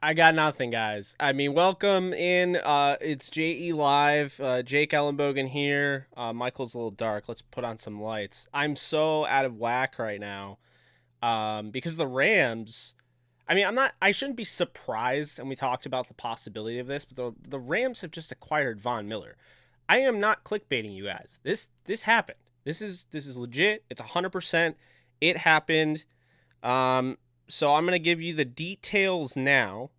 I got nothing, guys. I mean, welcome in. It's JE Live. Jake Ellenbogen here. Michael's a little dark. Let's put on some lights. I'm so out of whack right now. Because the Rams. I mean, I shouldn't be surprised, and we talked about the possibility of this, but the Rams have just acquired Von Miller. I am not clickbaiting you guys. This happened. This is legit. It's 100%. It happened. So I'm gonna give you the details now.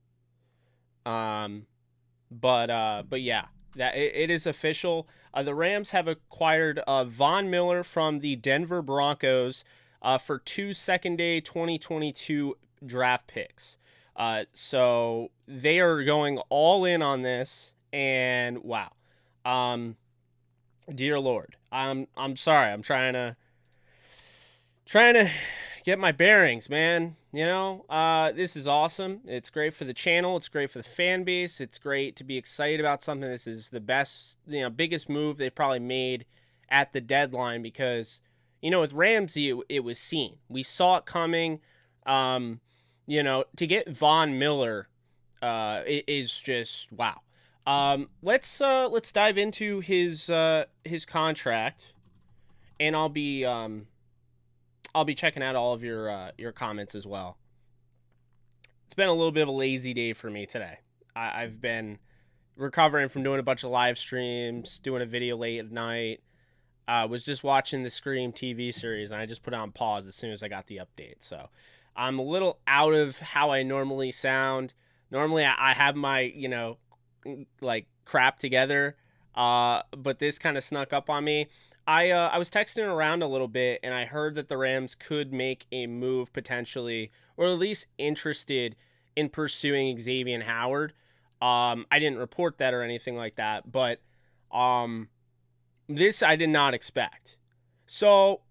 But yeah, it is official. The Rams have acquired Von Miller from the Denver Broncos for 2 second day 2022 draft picks. So they are going all in on this, and wow. Dear Lord, I'm sorry. I'm trying to get my bearings, man. This is awesome. It's great for the channel. It's great for the fan base. It's great to be excited about something. This is the best, biggest move they've probably made at the deadline because, with Ramsey, it was seen. We saw it coming. To get Von Miller is just wow. Let's dive into his contract, and I'll be checking out all of your comments as well. It's been a little bit of a lazy day for me today. I've been recovering from doing a bunch of live streams, doing a video late at night. Was just watching the Scream TV series, and I just put it on pause as soon as I got the update. So I'm a little out of how I normally sound. Normally I have my, like crap together. But this kind of snuck up on me. I was texting around a little bit, and I heard that the Rams could make a move potentially, or at least interested in pursuing Xavier Howard. I didn't report that or anything like that, but this I did not expect. So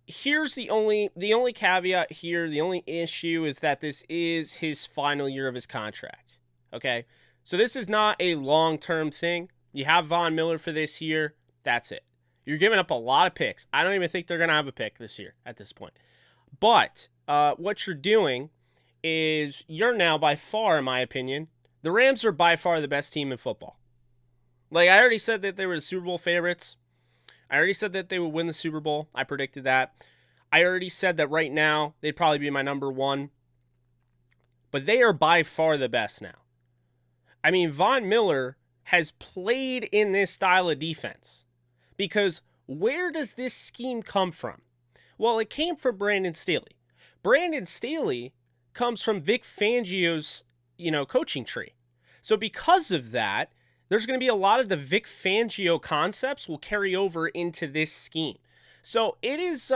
here's the only caveat here. The only issue is that this is his final year of his contract. Okay, so this is not a long-term thing. You have Von Miller for this year. That's it. You're giving up a lot of picks. I don't even think they're going to have a pick this year at this point. But what you're doing is you're now by far, in my opinion, the Rams are by far the best team in football. Like, I already said that they were the Super Bowl favorites. I already said that they would win the Super Bowl. I predicted that. I already said that right now they'd probably be my number one. But they are by far the best now. I mean, Von Miller has played in this style of defense. Because where does this scheme come from? Well, it came from Brandon Staley. Brandon Staley comes from Vic Fangio's, coaching tree. So because of that, there's going to be a lot of the Vic Fangio concepts will carry over into this scheme. So it is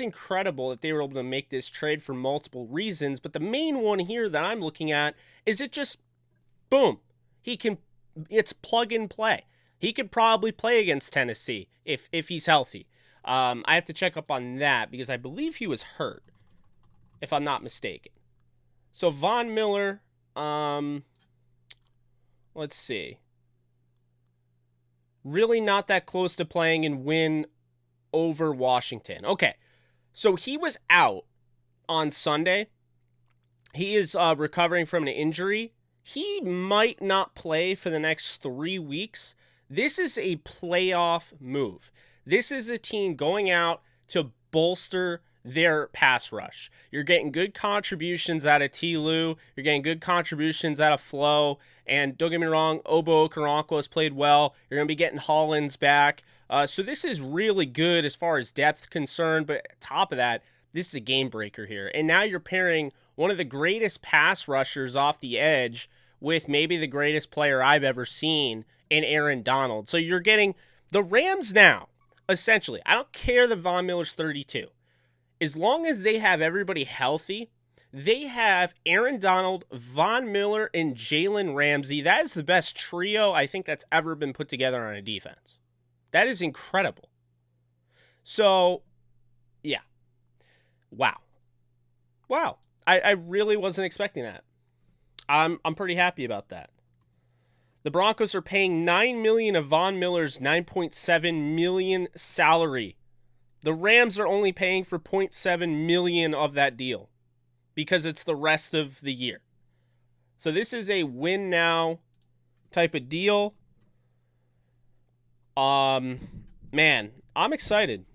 incredible that they were able to make this trade for multiple reasons. But the main one here that I'm looking at is it just, boom, it's plug and play. He could probably play against Tennessee if he's healthy. I have to check up on that because I believe he was hurt, if I'm not mistaken. So Von Miller, let's see. Really not that close to playing and win over Washington. Okay, so he was out on Sunday. He is recovering from an injury. He might not play for the next 3 weeks. This is a playoff move. This is a team going out to bolster their pass rush. You're getting good contributions out of T. Lou. You're getting good contributions out of Flo. And don't get me wrong, Obo Okoronkwo has played well. You're going to be getting Hollins back. So this is really good as far as depth concerned. But on top of that, this is a game breaker here. And now you're pairing one of the greatest pass rushers off the edge with maybe the greatest player I've ever seen in Aaron Donald. So you're getting the Rams now, essentially. I don't care that Von Miller's 32. As long as they have everybody healthy, they have Aaron Donald, Von Miller, and Jalen Ramsey. That is the best trio I think that's ever been put together on a defense. That is incredible. So, yeah. Wow. I really wasn't expecting that. I'm pretty happy about that. The Broncos are paying $9 million of Von Miller's $9.7 million salary. The Rams are only paying for $0.7 million of that deal because it's the rest of the year. So this is a win now type of deal. Man, I'm excited.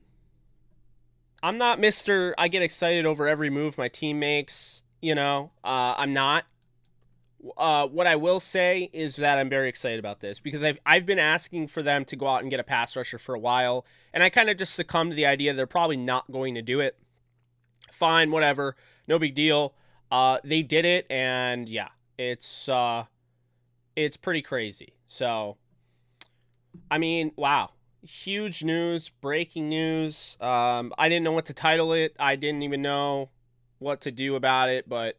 I'm not Mr. I get excited over every move my team makes. You know, I'm not. What I will say is that I'm very excited about this because I've been asking for them to go out and get a pass rusher for a while, and I kind of just succumbed to the idea they're probably not going to do it. Fine, whatever, no big deal. They did it, and yeah, it's pretty crazy. So, I mean, wow. Huge news, breaking news. I didn't know what to title it. I didn't even know what to do about it, but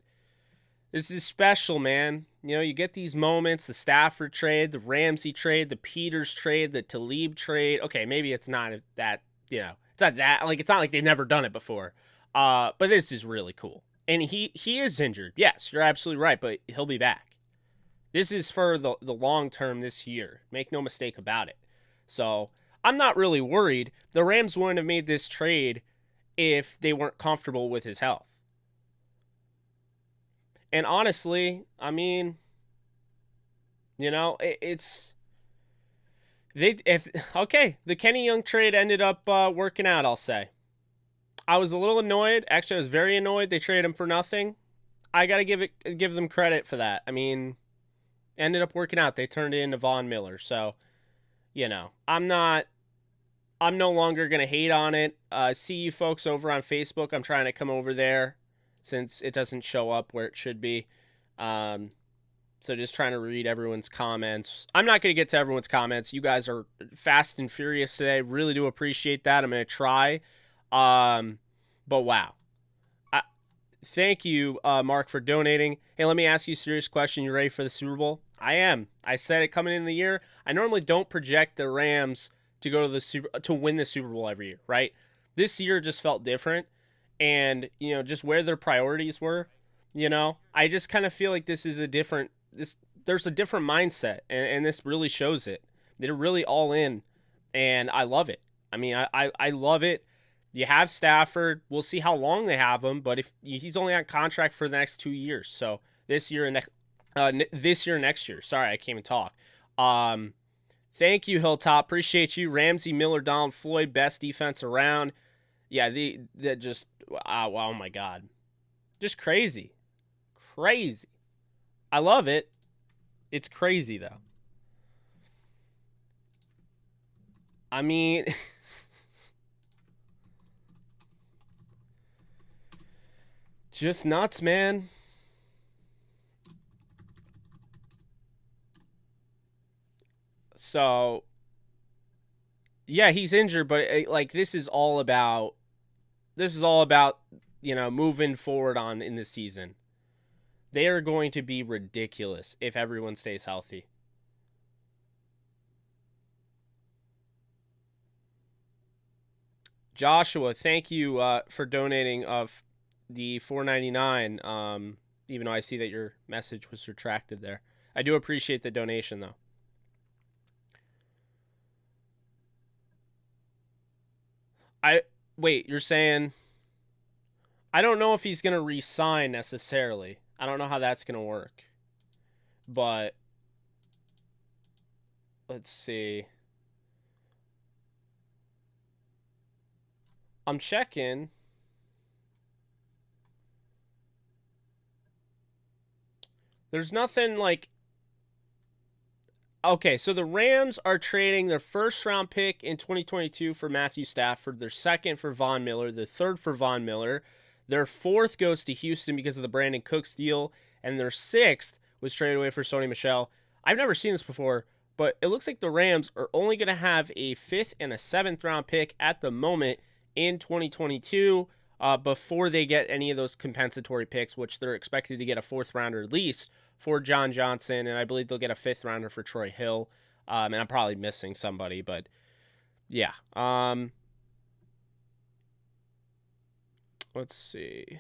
this is special, man. You know, you get these moments, the Stafford trade, the Ramsey trade, the Peters trade, the Talib trade. Okay, maybe it's not that, you know, it's not that, like, it's not like they've never done it before. But this is really cool. And he is injured. Yes, you're absolutely right, but he'll be back. This is for the long term this year. Make no mistake about it. So, I'm not really worried. The Rams wouldn't have made this trade if they weren't comfortable with his health. And honestly, I mean, you know, the Kenny Young trade ended up working out, I'll say. I was a little annoyed. Actually, I was very annoyed they traded him for nothing. I got to give them credit for that. I mean, ended up working out. They turned it into Von Miller. So, you know, I'm no longer going to hate on it. See you folks over on Facebook. I'm trying to come over there since it doesn't show up where it should be. So just trying to read everyone's comments. I'm not going to get to everyone's comments. You guys are fast and furious today. Really do appreciate that. I'm going to try. But wow. Thank you, Mark, for donating. Hey, let me ask you a serious question. You ready for the Super Bowl? I am. I said it coming in the year. I normally don't project the Rams to go to win the Super Bowl every year, right? This year just felt different. And, you know, just where their priorities were, you know, I just kind of feel like there's a different mindset, and this really shows it. They're really all in, and I love it. I mean, I love it. You have Stafford. We'll see how long they have him, but if he's only on contract for the next 2 years, so this year and next year. Sorry, I can't even talk. Thank you, Hilltop. Appreciate you. Ramsey, Miller, Donald, Floyd, best defense around. Yeah, that just, oh my God. Just crazy. Crazy. I love it. It's crazy, though. I mean, just nuts, man. So, yeah, he's injured, but like this is all about, you know, moving forward in this season. They are going to be ridiculous if everyone stays healthy. Joshua, thank you for donating of the $4.99. Even though I see that your message was retracted there, I do appreciate the donation though. Wait, you're saying? I don't know if he's going to re-sign necessarily. I don't know how that's going to work. But let's see. I'm checking. There's nothing like... Okay, so the Rams are trading their first-round pick in 2022 for Matthew Stafford, their second for Von Miller, their third for Von Miller, their fourth goes to Houston because of the Brandon Cooks deal, and their sixth was traded away for Sony Michel. I've never seen this before, but it looks like the Rams are only going to have a fifth and a seventh-round pick at the moment in 2022 before they get any of those compensatory picks, which they're expected to get a fourth-rounder at least for John Johnson, and I believe they'll get a fifth rounder for Troy Hill. And I'm probably missing somebody, but yeah. Let's see.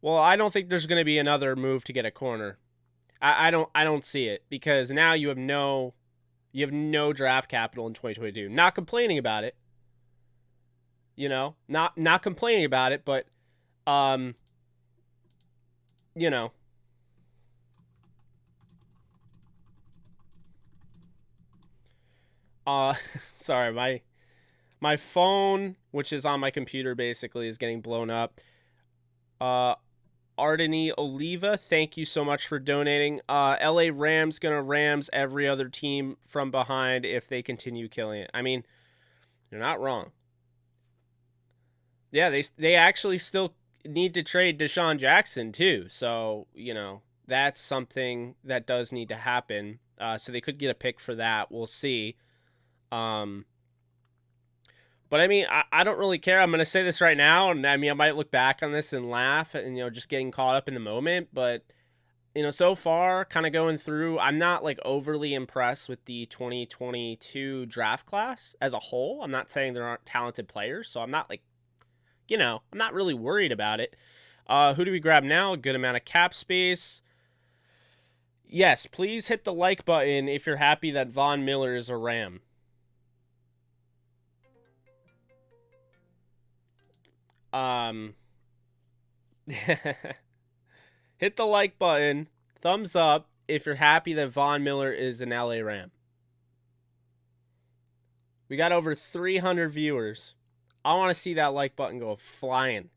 Well, I don't think there's going to be another move to get a corner. I don't see it because now you have no draft capital in 2022. Not complaining about it. You know, not complaining about it, but you know, Sorry, my phone, which is on my computer, basically is getting blown up. Ardeni Oliva, thank you so much for donating. LA Rams gonna Rams every other team from behind if they continue killing it. I mean, you're not wrong. Yeah, they actually still need to trade Deshaun Jackson too. So, you know, that's something that does need to happen. So they could get a pick for that. We'll see. But I mean, I don't really care. I'm going to say this right now. And I mean, I might look back on this and laugh and, you know, just getting caught up in the moment. But, you know, so far, kind of going through, I'm not like overly impressed with the 2022 draft class as a whole. I'm not saying there aren't talented players. So I'm not like, you know, I'm not really worried about it. Who do we grab now? A good amount of cap space. Yes, please hit the like button if you're happy that Von Miller is a Ram. Hit the like button, thumbs up if you're happy that Von Miller is an LA Ram. We got over 300 viewers. I want to see that like button go flying.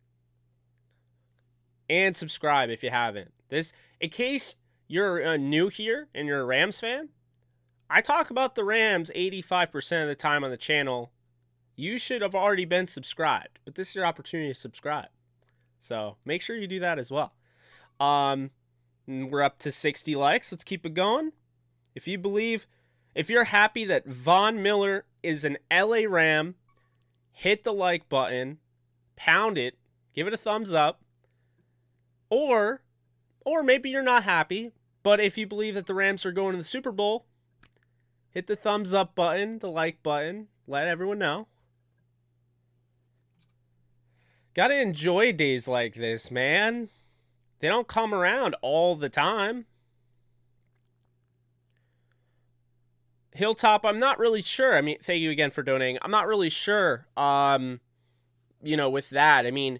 And subscribe if you haven't. This, in case you're new here and you're a Rams fan, I talk about the Rams 85% of the time on the channel. You should have already been subscribed, but this is your opportunity to subscribe. So make sure you do that as well. We're up to 60 likes. Let's keep it going. If you're happy that Von Miller is an LA Ram, hit the like button, pound it, give it a thumbs up. Or maybe you're not happy, but if you believe that the Rams are going to the Super Bowl, hit the thumbs up button, the like button, let everyone know. Gotta enjoy days like this, man. They don't come around all the time. Hilltop, I'm not really sure. I mean, thank you again for donating. I'm not really sure, you know, with that. I mean,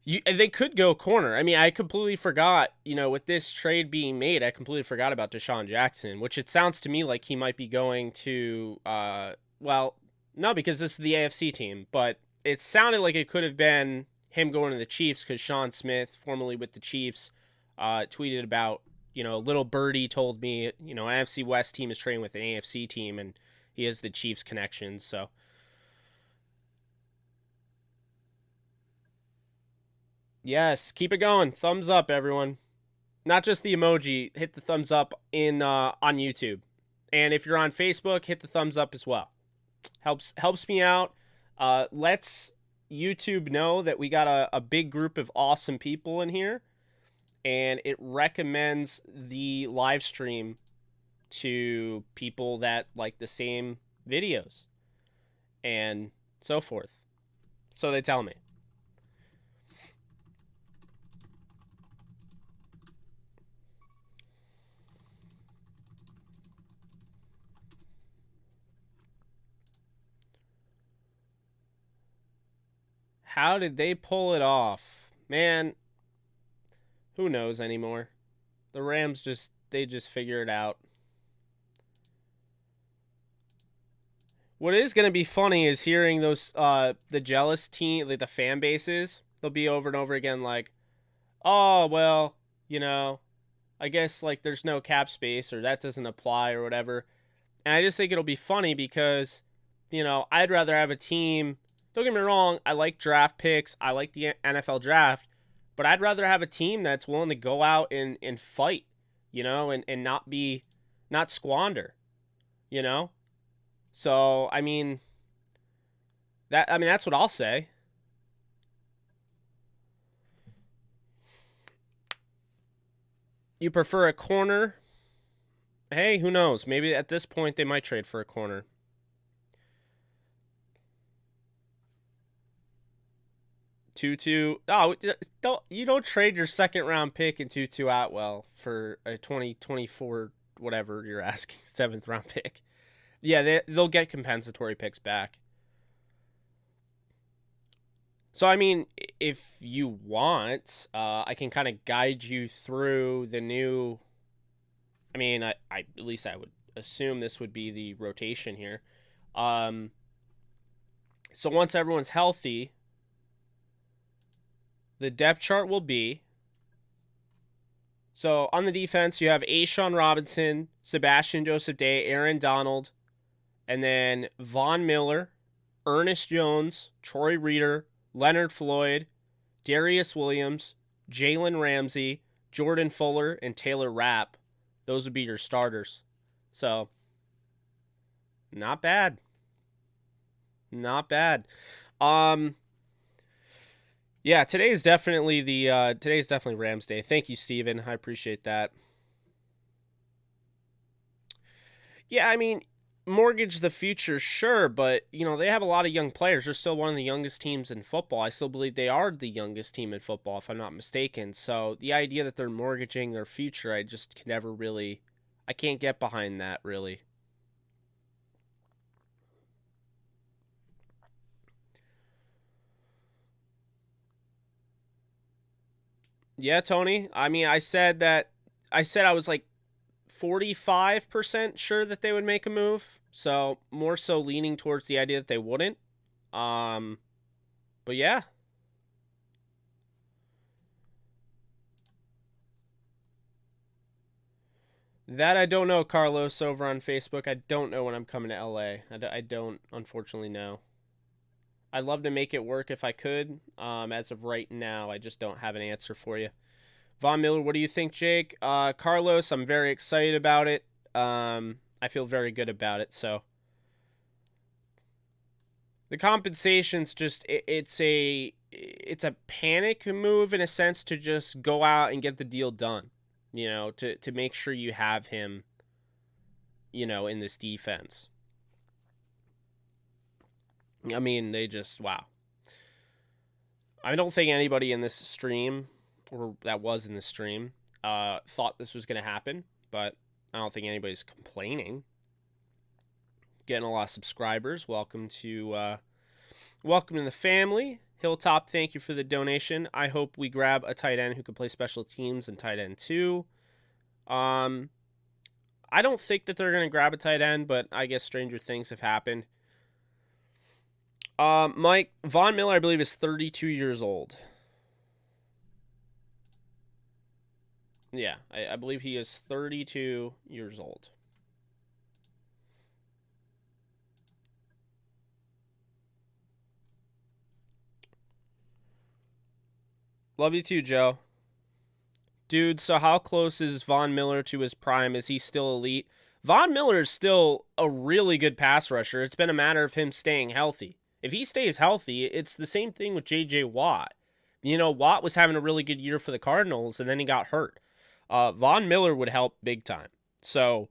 they could go corner. I mean, I completely forgot, you know, with this trade being made, I completely forgot about Deshaun Jackson, which it sounds to me like he might be going to, well, no, because this is the AFC team, but it sounded like it could have been him going to the Chiefs because Sean Smith, formerly with the Chiefs, tweeted about, you know, little birdie told me, you know, an NFC West team is trading with an AFC team, and he has the Chiefs connections, so. Yes, keep it going. Thumbs up, everyone. Not just the emoji. Hit the thumbs up on YouTube. And if you're on Facebook, hit the thumbs up as well. Helps me out. Let's YouTube know that we got a big group of awesome people in here. And it recommends the live stream to people that like the same videos. And so forth. So they tell me. How did they pull it off? Man, who knows anymore? The Rams they just figure it out. What is going to be funny is hearing those the jealous team, like the fan bases, they'll be over and over again like, "Oh, well, you know, I guess like there's no cap space or that doesn't apply or whatever." And I just think it'll be funny because, you know, I'd rather have a team. Don't get me wrong, I like draft picks. I like the NFL draft. But I'd rather have a team that's willing to go out and fight, you know, and not squander, you know? So, I mean, that's what I'll say. You prefer a corner? Hey, who knows? Maybe at this point they might trade for a corner. Tutu. Oh, you don't trade your second round pick in Tutu Atwell for a 2024 whatever you're asking 7th round pick. Yeah, they'll get compensatory picks back. So I mean, if you want, I can kind of guide you through the new. I mean, I at least I would assume this would be the rotation here. So once everyone's healthy, the depth chart will be... So on the defense, you have A'Shawn Robinson, Sebastian Joseph Day, Aaron Donald, and then Von Miller, Ernest Jones, Troy Reeder, Leonard Floyd, Darius Williams, Jalen Ramsey, Jordan Fuller, and Taylor Rapp. Those would be your starters. So, not bad. Not bad. Yeah, today's definitely Rams Day. Thank you, Steven. I appreciate that. Yeah, I mean, mortgage the future, sure, but, you know, they have a lot of young players. They're still one of the youngest teams in football. I still believe they are the youngest team in football, if I'm not mistaken. So the idea that they're mortgaging their future, I just can never really... I can't get behind that, really. Yeah, Tony. I mean, I said I was like 45% sure that they would make a move. So more so leaning towards the idea that they wouldn't. But yeah. That I don't know, Carlos, over on Facebook. I don't know when I'm coming to LA. I don't, unfortunately, know. I'd love to make it work if I could. As of right now, I just don't have an answer for you. Von Miller, what do you think, Jake? Carlos, I'm very excited about it. I feel very good about it. So the compensation's just it's a panic move in a sense to just go out and get the deal done. You know, to make sure you have him, you know, in this defense. I mean, they just, wow. I don't think anybody in this stream, or that was in the stream, thought this was going to happen, but I don't think anybody's complaining. Getting a lot of subscribers. Welcome to the family. Hilltop, thank you for the donation. I hope we grab a tight end who can play special teams and tight end too. I don't think that they're going to grab a tight end, but I guess stranger things have happened. Mike, Von Miller, I believe, is 32 years old. Yeah, I believe he is 32 years old. Love you too, Joe. Dude, so how close is Von Miller to his prime? Is he still elite? Von Miller is still a really good pass rusher. It's been a matter of him staying healthy. If he stays healthy, it's the same thing with J.J. Watt. You know, Watt was having a really good year for the Cardinals, and then he got hurt. Von Miller would help big time. So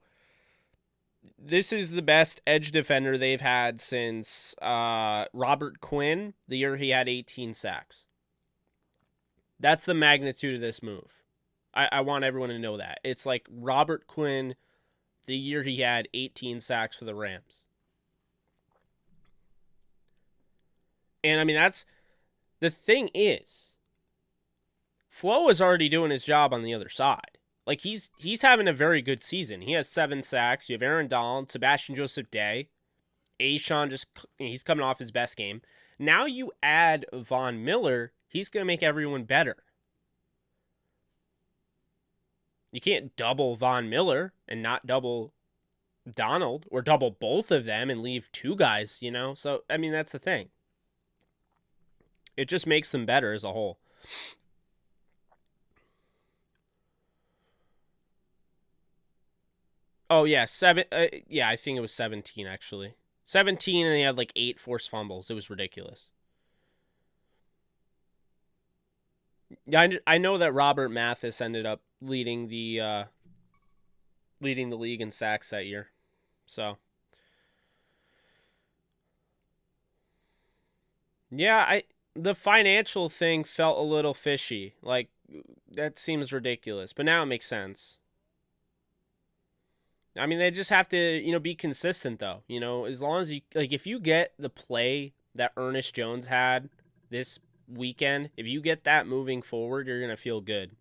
this is the best edge defender they've had since Robert Quinn, the year he had 18 sacks. That's the magnitude of this move. I want everyone to know that. It's like Robert Quinn, the year he had 18 sacks for the Rams. And I mean, that's the thing is, Flo is already doing his job on the other side. Like he's having a very good season. He has 7 sacks. You have Aaron Donald, Sebastian Joseph Day, A'Shawn he's coming off his best game. Now you add Von Miller, he's going to make everyone better. You can't double Von Miller and not double Donald, or double both of them and leave 2 guys, you know? So, I mean, that's the thing. It just makes them better as a whole. Oh, yeah, I think it was 17, actually. 17, and he had like 8 forced fumbles. It was ridiculous. Yeah, I know that Robert Mathis ended up leading the league in sacks that year. So, yeah, the financial thing felt a little fishy. Like, that seems ridiculous, but now it makes sense. I mean, they just have to, you know, be consistent though. You know, as long as you, like, if you get the play that Ernest Jones had this weekend, if you get that moving forward, you're going to feel good.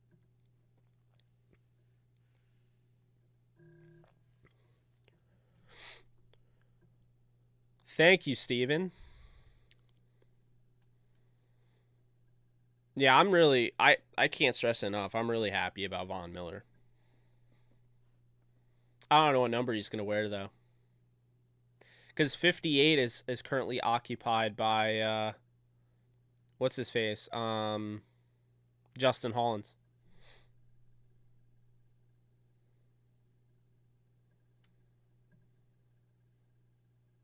Thank you, Steven. Yeah, I'm really... I can't stress enough. I'm really happy about Von Miller. I don't know what number he's going to wear, though. Because 58 is currently occupied by... what's his face? Justin Hollins.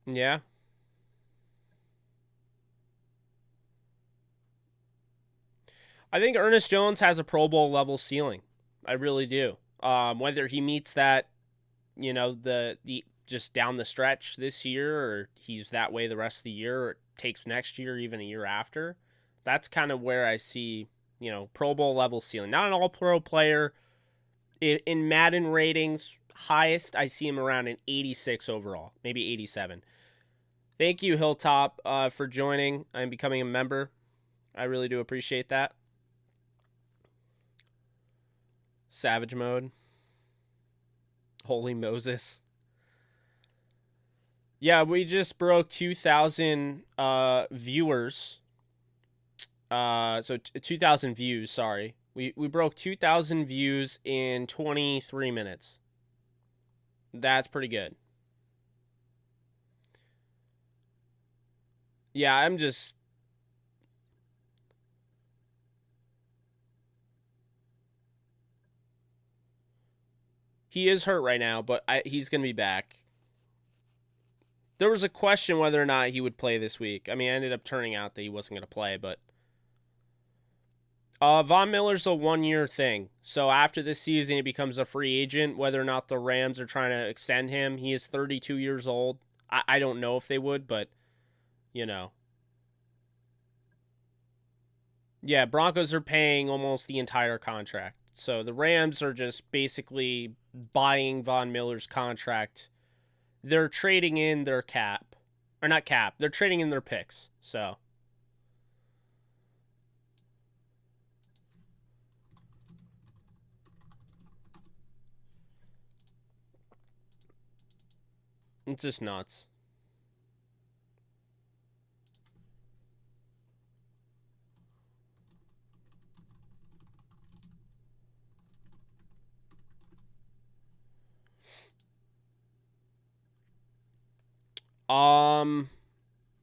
Yeah. I think Ernest Jones has a Pro Bowl level ceiling. I really do. Whether he meets that, the just down the stretch this year, or he's that way the rest of the year, or it takes next year, even a year after, that's kind of where I see, Pro Bowl level ceiling. Not an all-pro player. In Madden ratings, highest, I see him around an 86 overall, maybe 87. Thank you, Hilltop, for joining and becoming a member. I really do appreciate that. Savage mode. Holy Moses. Yeah, we just broke 2,000 viewers. So 2,000 views, sorry. We broke 2,000 views in 23 minutes. That's pretty good. Yeah, I'm just... He is hurt right now, but he's going to be back. There was a question whether or not he would play this week. I mean, it ended up turning out that he wasn't going to play, but... Von Miller's a one-year thing. So after this season, he becomes a free agent. Whether or not the Rams are trying to extend him, he is 32 years old. I don't know if they would, but, Yeah, Broncos are paying almost the entire contract. So the Rams are just basically buying Von Miller's contract. They're trading in their cap. Or not cap. They're trading in their picks. So... It's just nuts.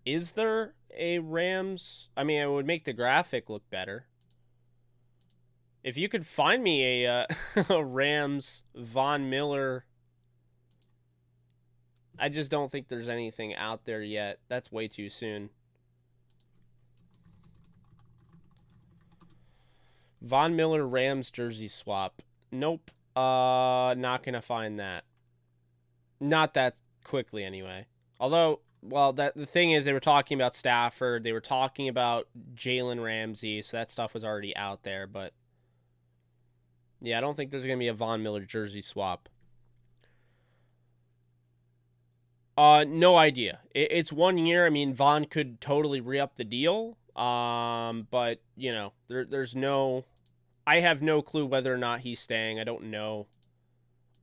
Is there a Rams? I mean, it would make the graphic look better. If you could find me a Rams Von Miller... I just don't think there's anything out there yet. That's way too soon. Von Miller Rams jersey swap. Nope. Not gonna find that. Not that quickly, anyway. Although, well, the thing is, they were talking about Stafford. They were talking about Jalen Ramsey, so that stuff was already out there. But yeah, I don't think there's gonna be a Von Miller jersey swap. No idea. It's 1 year. I mean, Von could totally re-up the deal. But, there's no... I have no clue whether or not he's staying. I don't know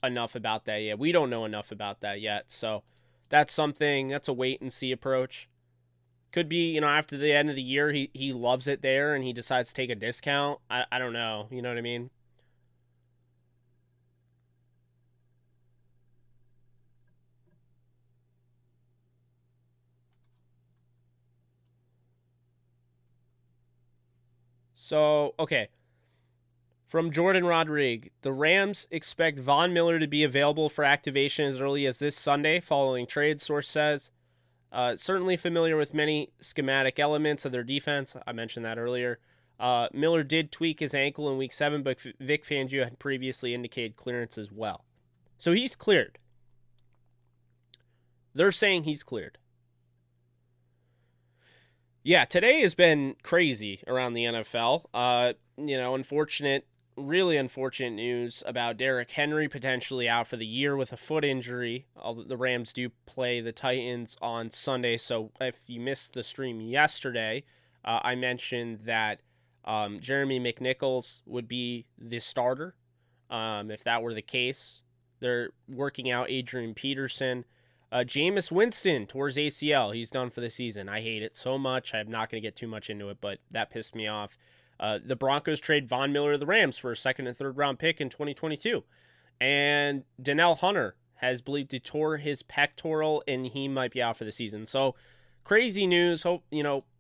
enough about that yet. We don't know enough about that yet. So that's something... That's a wait-and-see approach. Could be, after the end of the year, he loves it there and he decides to take a discount. I don't know. You know what I mean? So, okay. From Jordan Rodrigue, the Rams expect Von Miller to be available for activation as early as this Sunday following trade, source says. Certainly familiar with many schematic elements of their defense. I mentioned that earlier. Miller did tweak his ankle in Week 7, but Vic Fangio had previously indicated clearance as well. So he's cleared. They're saying he's cleared. Yeah, today has been crazy around the NFL. Really unfortunate news about Derrick Henry potentially out for the year with a foot injury. The Rams do play the Titans on Sunday, so if you missed the stream yesterday, I mentioned that Jeremy McNichols would be the starter. If that were the case, they're working out Adrian Peterson. Jameis Winston towards ACL. He's done for the season. I hate it so much. I'm not going to get too much into it, but that pissed me off. The Broncos trade Von Miller to the Rams for a second and third round pick in 2022. And Donnell Hunter has believed he tore his pectoral and he might be out for the season. So crazy news. Hope,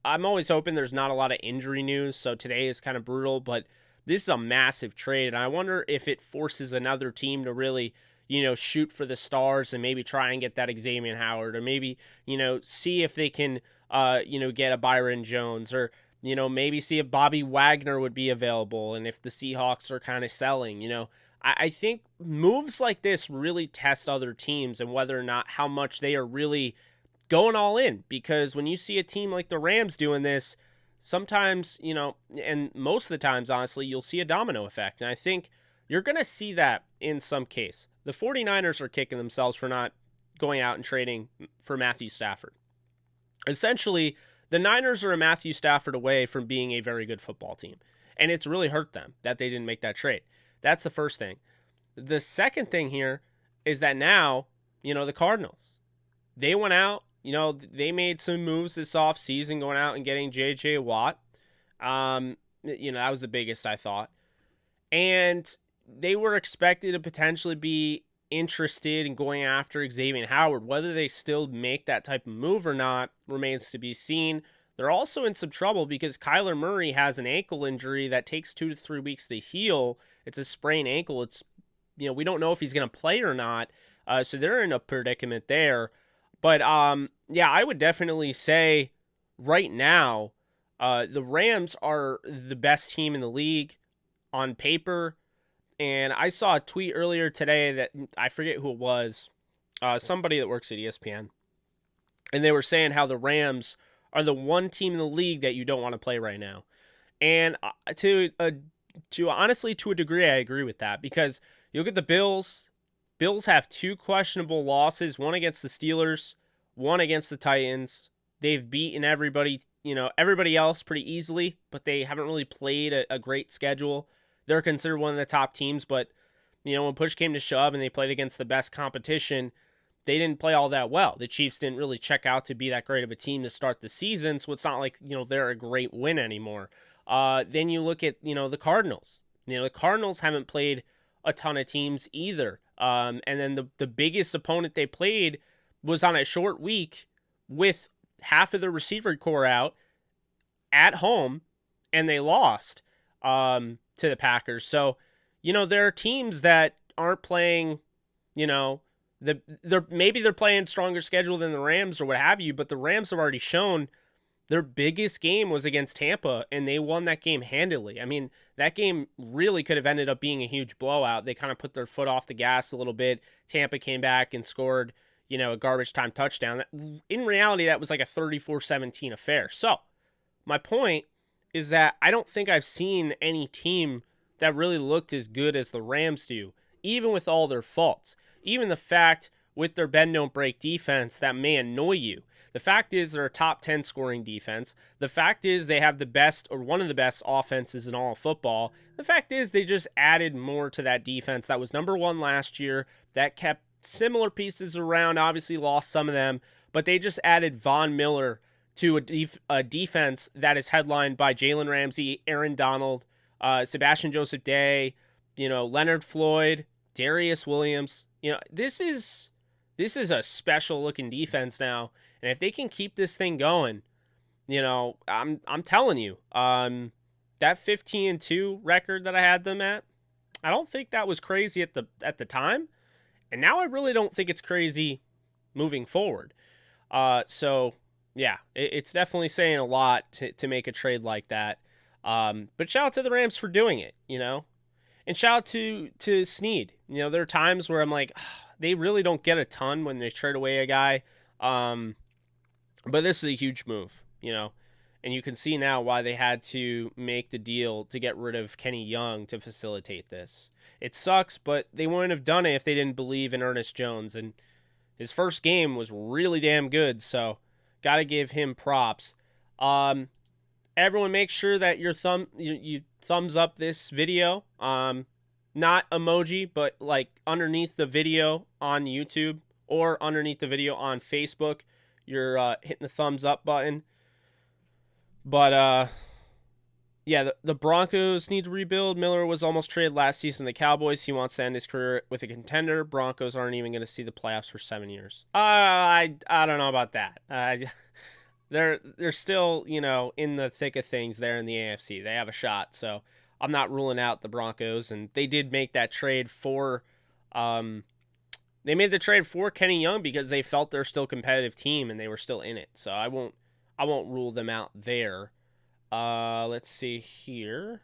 I'm always hoping there's not a lot of injury news. So today is kind of brutal, but this is a massive trade. And I wonder if it forces another team to really, shoot for the stars and maybe try and get that Xavier Howard, or maybe, see if they can, get a Byron Jones, or, maybe see if Bobby Wagner would be available. And if the Seahawks are kind of selling, I think moves like this really test other teams and whether or not how much they are really going all in. Because when you see a team like the Rams doing this, sometimes, and most of the times, honestly, you'll see a domino effect. And I think you're going to see that in some case. The 49ers are kicking themselves for not going out and trading for Matthew Stafford. Essentially, the Niners are a Matthew Stafford away from being a very good football team. And it's really hurt them that they didn't make that trade. That's the first thing. The second thing here is that now, the Cardinals, they went out, they made some moves this offseason going out and getting J.J. Watt. That was the biggest, I thought. And they were expected to potentially be interested in going after Xavier Howard. Whether they still make that type of move or not remains to be seen. They're also in some trouble because Kyler Murray has an ankle injury that takes 2 to 3 weeks to heal. It's a sprained ankle. It's, we don't know if he's going to play or not. So they're in a predicament there. But, I would definitely say right now, the Rams are the best team in the league on paper. And I saw a tweet earlier today that I forget who it was, somebody that works at ESPN. And they were saying how the Rams are the one team in the league that you don't want to play right now. And to honestly, to a degree, I agree with that, because you look at the Bills. Bills have 2 questionable losses, one against the Steelers, one against the Titans. They've beaten everybody else pretty easily, but they haven't really played a great schedule. They're considered one of the top teams, but, when push came to shove and they played against the best competition, they didn't play all that well. The Chiefs didn't really check out to be that great of a team to start the season, so it's not like, they're a great win anymore. Then you look at, the Cardinals. The Cardinals haven't played a ton of teams either. And then the biggest opponent they played was on a short week with half of the receiver core out at home, and they lost to the Packers. So, there are teams that aren't playing, they're playing stronger schedule than the Rams or what have you, but the Rams have already shown their biggest game was against Tampa, and they won that game handily. I mean, that game really could have ended up being a huge blowout. They kind of put their foot off the gas a little bit. Tampa came back and scored, a garbage time touchdown. In reality, that was like a 34-17 affair. So, my point is that I don't think I've seen any team that really looked as good as the Rams do, even with all their faults. Even the fact with their bend-don't-break defense that may annoy you. The fact is they're a top 10 scoring defense. The fact is they have the best or one of the best offenses in all of football. The fact is they just added more to that defense that was number 1 last year, that kept similar pieces around, obviously lost some of them, but they just added Von Miller to a defense that is headlined by Jalen Ramsey, Aaron Donald, Sebastian Joseph Day, Leonard Floyd, Darius Williams. This is a special looking defense now, and if they can keep this thing going, I'm telling you, that 15-2 record that I had them at, I don't think that was crazy at the time, and now I really don't think it's crazy moving forward. So yeah, it's definitely saying a lot to make a trade like that. But shout out to the Rams for doing it, and shout out to Snead. There are times where I'm like, they really don't get a ton when they trade away a guy. But this is a huge move, and you can see now why they had to make the deal to get rid of Kenny Young to facilitate this. It sucks, but they wouldn't have done it if they didn't believe in Ernest Jones, and his first game was really damn good, so got to give him props. Everyone make sure that you thumbs up this video. Not emoji, but like underneath the video on YouTube or underneath the video on Facebook, you're hitting the thumbs up button. But yeah, the Broncos need to rebuild. Miller was almost traded last season to the Cowboys. He wants to end his career with a contender. Broncos aren't even going to see the playoffs for 7 years. I don't know about that. They're still, you know, in the thick of things there in the AFC. They have a shot, so I'm not ruling out the Broncos. And they did make that trade for they made the trade for Kenny Young because they felt they're still a competitive team and they were still in it. So I won't rule them out there. Let's see here.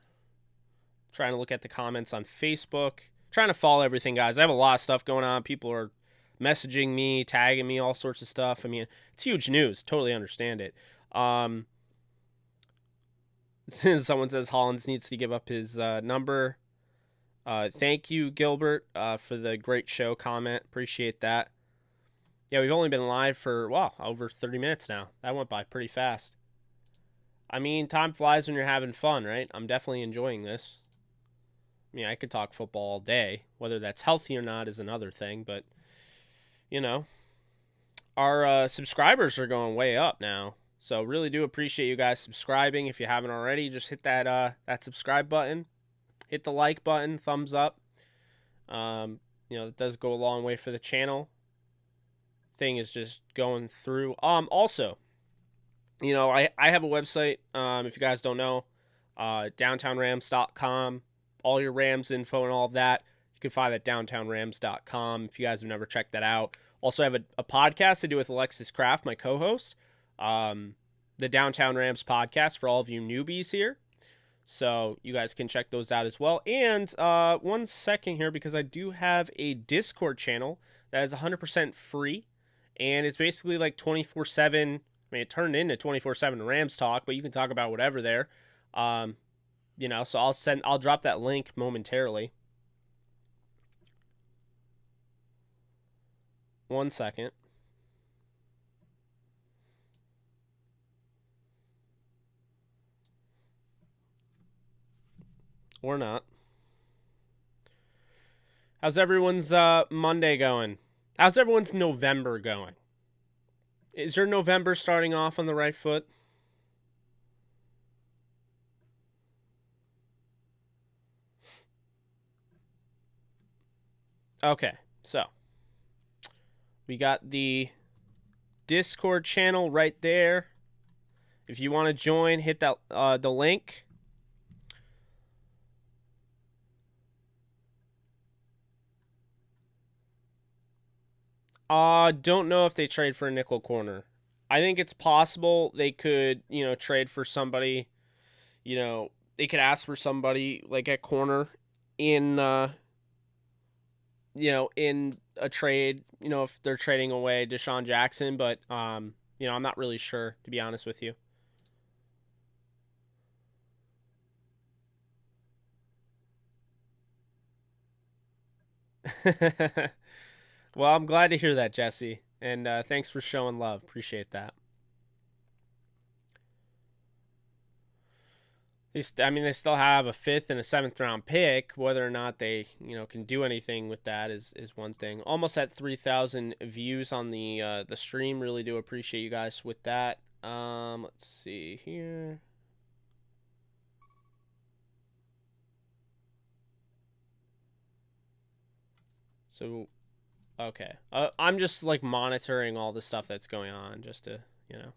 Trying to look at the comments on Facebook. Trying to follow everything, guys. I have a lot of stuff going on. People are messaging me, tagging me, all sorts of stuff. I mean, it's huge news. Totally understand it. Someone says Hollins needs to give up his number. Thank you, Gilbert, for the great show comment. Appreciate that. Yeah, we've only been live for, wow, over 30 minutes now. That went by pretty fast. I mean, time flies when you're having fun, right? I'm definitely enjoying this. I mean, I could talk football all day. Whether that's healthy or not is another thing, but, you know, our subscribers are going way up now. So really do appreciate you guys subscribing. If you haven't already, just hit that subscribe button. Hit the like button, thumbs up. You know, it does go a long way for the channel. Thing is just going through. Also, you know, I have a website, if you guys don't know, downtownrams.com. All your Rams info and all of that, you can find at downtownrams.com if you guys have never checked that out. Also, I have a podcast I do with Alexis Kraft, my co-host, the Downtown Rams podcast for all of you newbies here. So you guys can check those out as well. And 1 second here, because I do have a Discord channel that is 100% free. And it's basically like 24/7. I mean, it turned into 24/7 Rams talk, but you can talk about whatever there. You know, so I'll drop that link momentarily. 1 second. Or not. How's everyone's Monday going? How's everyone's November going? Is your November starting off on the right foot? Okay, so we got the Discord channel right there. If you want to join, hit that the link. Don't know if they trade for a nickel corner. I think it's possible they could, you know, trade for somebody, you know, they could ask for somebody like at corner in, you know, in a trade, you know, if they're trading away Deshaun Jackson, but, you know, I'm not really sure, to be honest with you. Well, I'm glad to hear that, Jesse. And thanks for showing love. Appreciate that. I mean, they still have a 5th and a 7th round pick. Whether or not they, you know, can do anything with that is one thing. Almost at 3,000 views on the stream. Really do appreciate you guys with that. Let's see here. So, okay. I'm just like monitoring all the stuff that's going on just to, you know.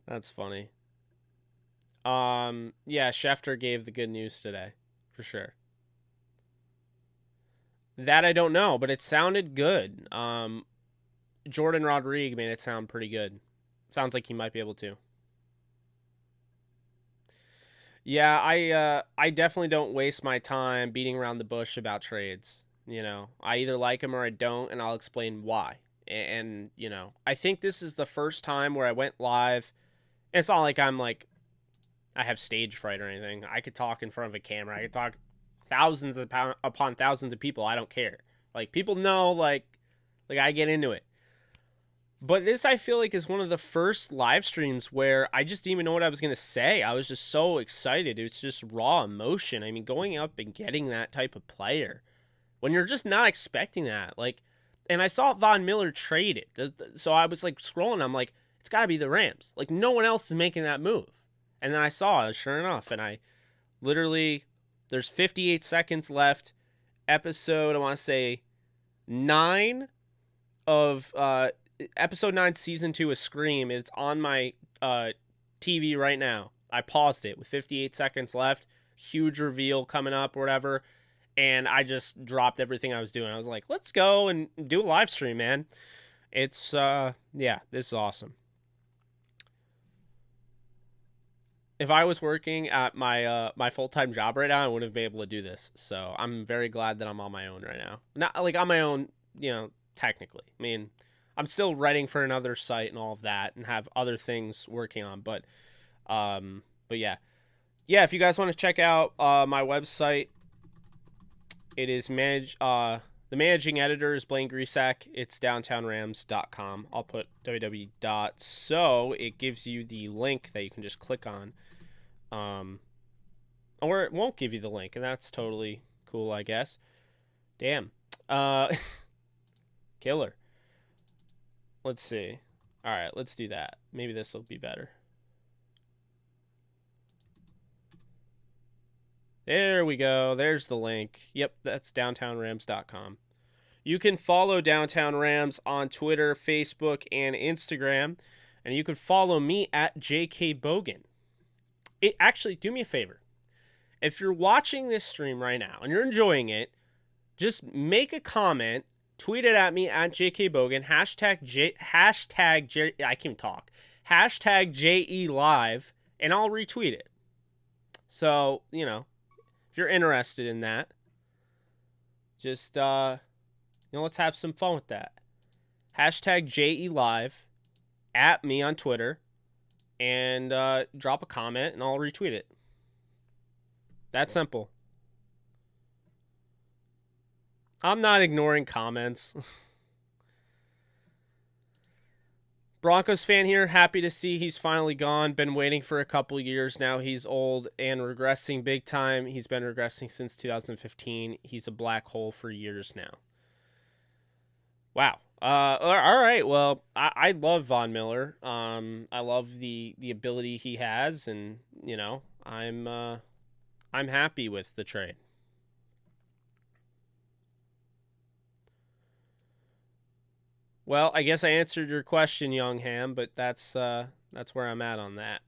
That's funny. Yeah, Schefter gave the good news today, for sure. That I don't know, but it sounded good. Jordan Rodriguez made it sound pretty good. Sounds like he might be able to. Yeah, I definitely don't waste my time beating around the bush about trades. You know, I either like them or I don't, and I'll explain why. And you know, I think this is the first time where I went live. It's not like I'm like, I have stage fright or anything. I could talk in front of a camera. I could talk thousands upon thousands of people. I don't care. Like, people know, like I get into it. But this, I feel like, is one of the first live streams where I just didn't even know what I was going to say. I was just so excited. It's just raw emotion. I mean, going up and getting that type of player when you're just not expecting that. Like, and I saw Von Miller traded. So I was like scrolling. I'm like, it's got to be the Rams. Like, no one else is making that move. And then I saw it, sure enough. And I literally, there's 58 seconds left. Episode, I want to say 9 of episode 9 season 2 of Scream. It's on my TV right now. I paused it with 58 seconds left. Huge reveal coming up or whatever. And I just dropped everything I was doing. I was like, let's go and do a live stream, man. It's yeah, this is awesome. If I was working at my my full-time job right now, I wouldn't be able to do this. So I'm very glad that I'm on my own right now. Not like on my own, you know, technically. I mean, I'm still writing for another site and all of that and have other things working on. But yeah. Yeah, if you guys want to check out my website, it is the managing editor is Blaine Grisak. It's downtownrams.com. I'll put www. So it gives you the link that you can just click on. Or it won't give you the link, and that's totally cool, I guess. Damn. Killer. Let's see. All right, let's do that. Maybe this will be better. There we go. There's the link. Yep, that's downtownrams.com. You can follow Downtown Rams on Twitter, Facebook, and Instagram. And you can follow me at JKBogan. Actually, do me a favor. If you're watching this stream right now and you're enjoying it, just make a comment, tweet it at me at JKBogan, hashtag I can talk, hashtag JELive, and I'll retweet it. So, you know, if you're interested in that, just, let's have some fun with that. Hashtag JELive, at me on Twitter, and drop a comment, and I'll retweet it. That simple. I'm not ignoring comments. Broncos fan here. Happy to see he's finally gone. Been waiting for a couple years now. He's old and regressing big time. He's been regressing since 2015. He's a black hole for years now. Wow. All right. Well, I love Von Miller. I love the ability he has, and you know, I'm happy with the trade. Well, I guess I answered your question, Young Ham, but that's where I'm at on that.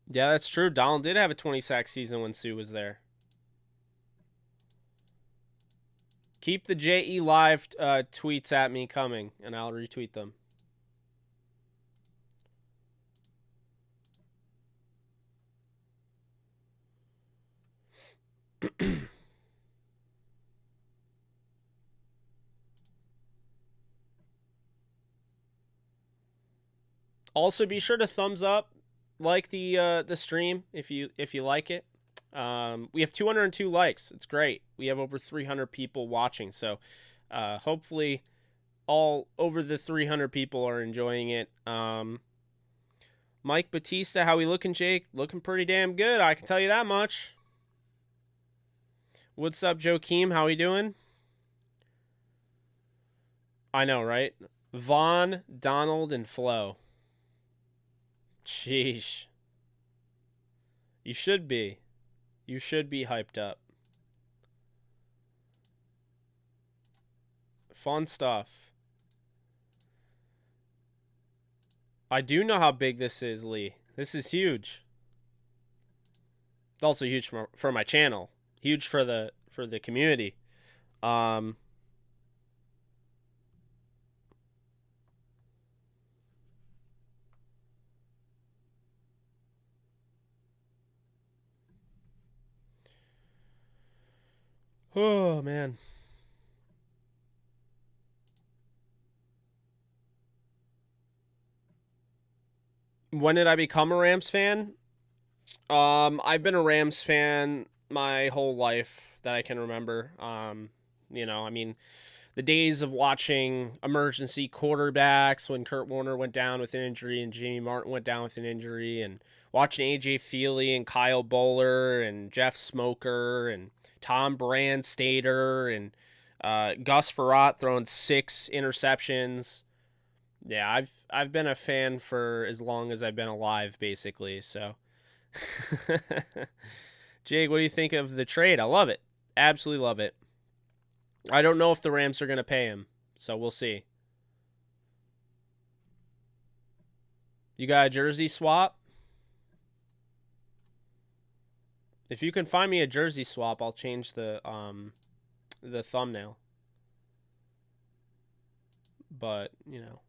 Yeah, that's true. Donald did have a 20-sack season when Sue was there. Keep the JELive tweets at me coming, and I'll retweet them. Also, be sure to thumbs up, like the stream if you like it. We have 202 likes. It's great. We have over 300 people watching, so hopefully all over the 300 people are enjoying it. Mike Batista, how we looking, Jake? Looking pretty damn good, I can tell you that much. What's up, Joakim? How we doing? I know, right? Vaughn, Donald, and Flo. Sheesh. You should be. You should be hyped up. Fun stuff. I do know how big this is, Lee. This is huge. It's also huge for my channel. Huge for the community. Oh, man. When did I become a Rams fan? I've been a Rams fan my whole life that I can remember. You know, I mean, the days of watching emergency quarterbacks when Kurt Warner went down with an injury and Jamie Martin went down with an injury, and watching AJ Feely and Kyle Bowler and Jeff Smoker and Tom Brandstater and Gus Frerotte throwing 6 interceptions. Yeah, I've been a fan for as long as I've been alive, basically. So, Jake, what do you think of the trade? I love it. Absolutely love it. I don't know if the Rams are going to pay him, so we'll see. You got a jersey swap? If you can find me a jersey swap, I'll change the thumbnail. But, you know.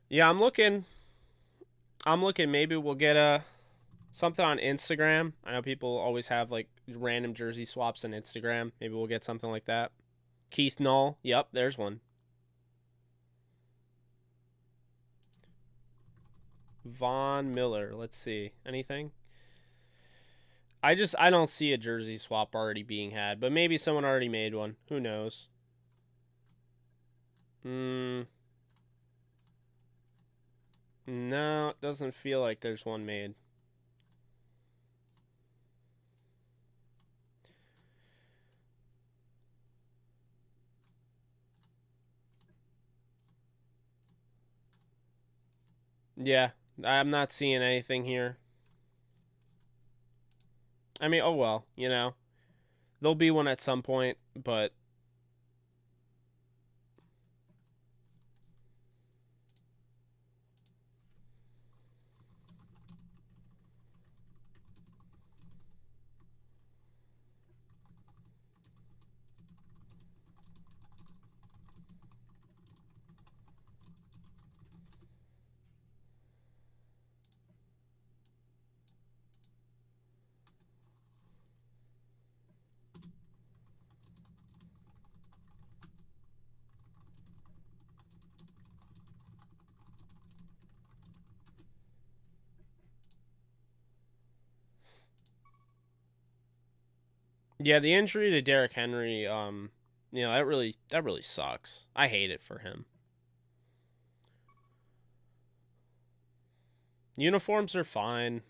Yeah, I'm looking. Maybe we'll get something on Instagram. I know people always have like random jersey swaps on Instagram. Maybe we'll get something like that. Keith Null. Yep, there's one. Von Miller. Let's see. Anything? I don't see a jersey swap already being had, but maybe someone already made one. Who knows? No, it doesn't feel like there's one made. Yeah, I'm not seeing anything here. I mean, oh well, you know. There'll be one at some point, but yeah, the injury to Derrick Henry, you know, that really sucks. I hate it for him. Uniforms are fine.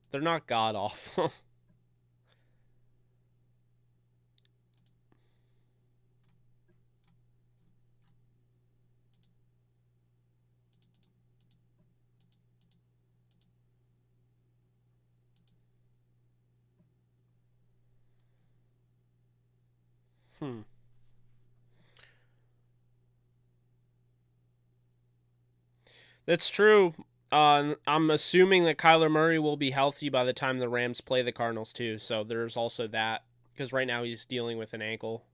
They're not god awful. That's true. I'm assuming that Kyler Murray will be healthy by the time the Rams play the Cardinals too. So there's also that, because right now he's dealing with an ankle.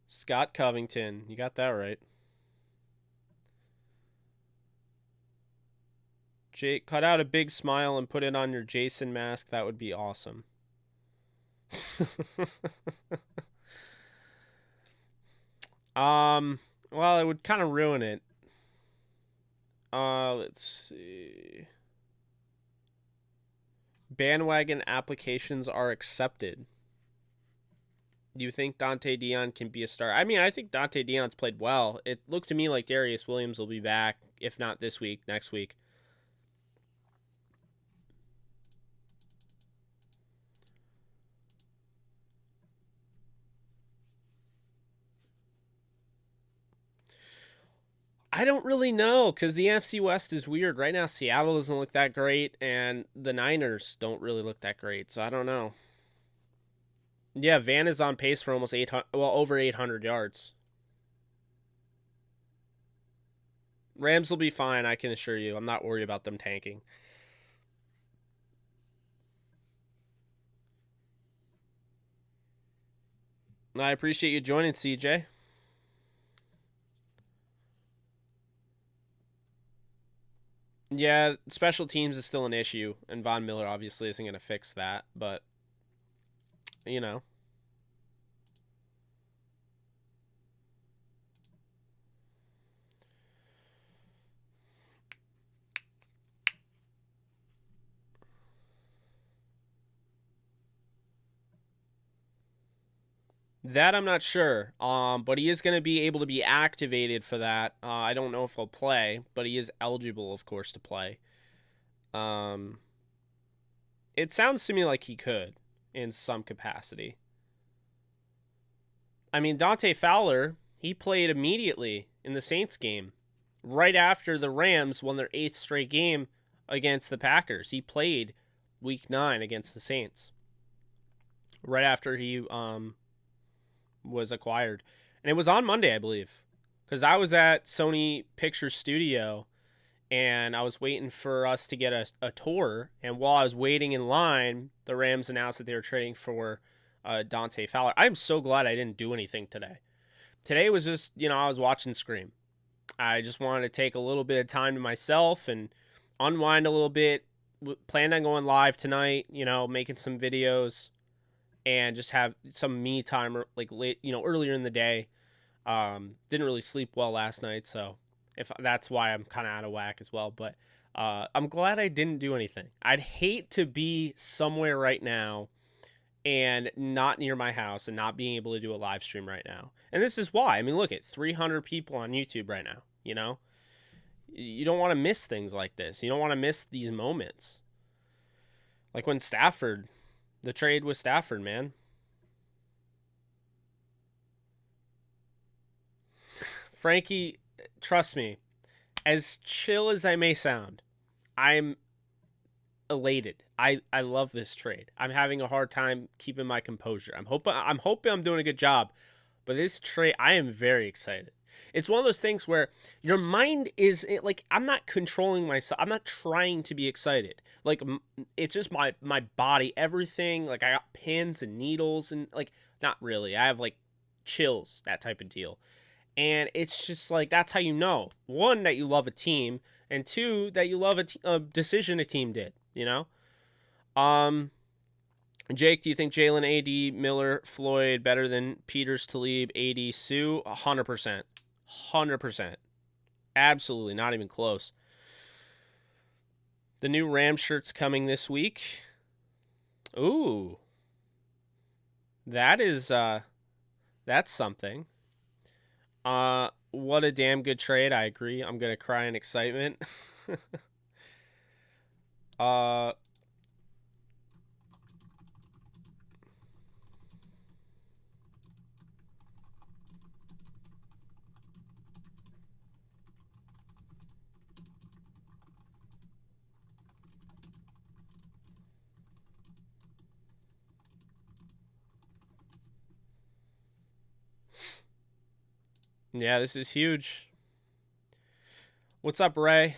Scott Covington, you got that right. Jake, cut out a big smile and put it on your Jason mask. That would be awesome. Well, it would kind of ruin it. Let's see. Bandwagon applications are accepted. Do you think Dante Dion can be a star? I mean, I think Dante Dion's played well. It looks to me like Darius Williams will be back, if not this week, next week. I don't really know, because the NFC West is weird. Right now, Seattle doesn't look that great, and the Niners don't really look that great, so I don't know. Yeah, Van is on pace for almost 800, well, over 800 yards. Rams will be fine, I can assure you. I'm not worried about them tanking. I appreciate you joining, CJ. Yeah, special teams is still an issue, and Von Miller obviously isn't going to fix that, but, you know. That I'm not sure, but he is going to be able to be activated for that. I don't know if he'll play, but he is eligible, of course, to play. It sounds to me like he could in some capacity. I mean, Dante Fowler, he played immediately in the Saints game, right after the Rams won their 8th straight game against the Packers. He played Week 9 against the Saints, right after he was acquired. And it was on Monday, I believe, because I was at Sony Pictures Studio and I was waiting for us to get a tour. And while I was waiting in line, the Rams announced that they were trading for Dante Fowler. I'm so glad I didn't do anything today. Today was just, I was watching Scream. I just wanted to take a little bit of time to myself and unwind a little bit. Planned on going live tonight, making some videos and just have some me time like late, earlier in the day. Didn't really sleep well last night, so if that's why I'm kind of out of whack as well. But I'm glad I didn't do anything. I'd hate to be somewhere right now and not near my house and not being able to do a live stream right now. And this is why. I mean, look at 300 people on YouTube right now, You don't want to miss things like this. You don't want to miss these moments. Like when Stafford, the trade with Stafford, man. Frankie, trust me, as chill as I may sound, I'm elated. I love this trade. I'm having a hard time keeping my composure. I'm hoping I'm doing a good job, but this trade, I am very excited. It's one of those things where your mind is like, I'm not controlling myself. I'm not trying to be excited. Like, it's just my body, everything. Like, I got pins and needles and like, not really. I have like chills, that type of deal. And it's just like, that's how you know. One, that you love a team, and two, that you love a decision a team did, Jake, do you think Jalen, AD, Miller, Floyd better than Peters, Talib, AD, Sue? 100%. 100%. Absolutely, not even close. The new Ram shirt's coming this week. Ooh. That is, that's something. What a damn good trade. I agree. I'm going to cry in excitement. Yeah, this is huge. What's up, Ray?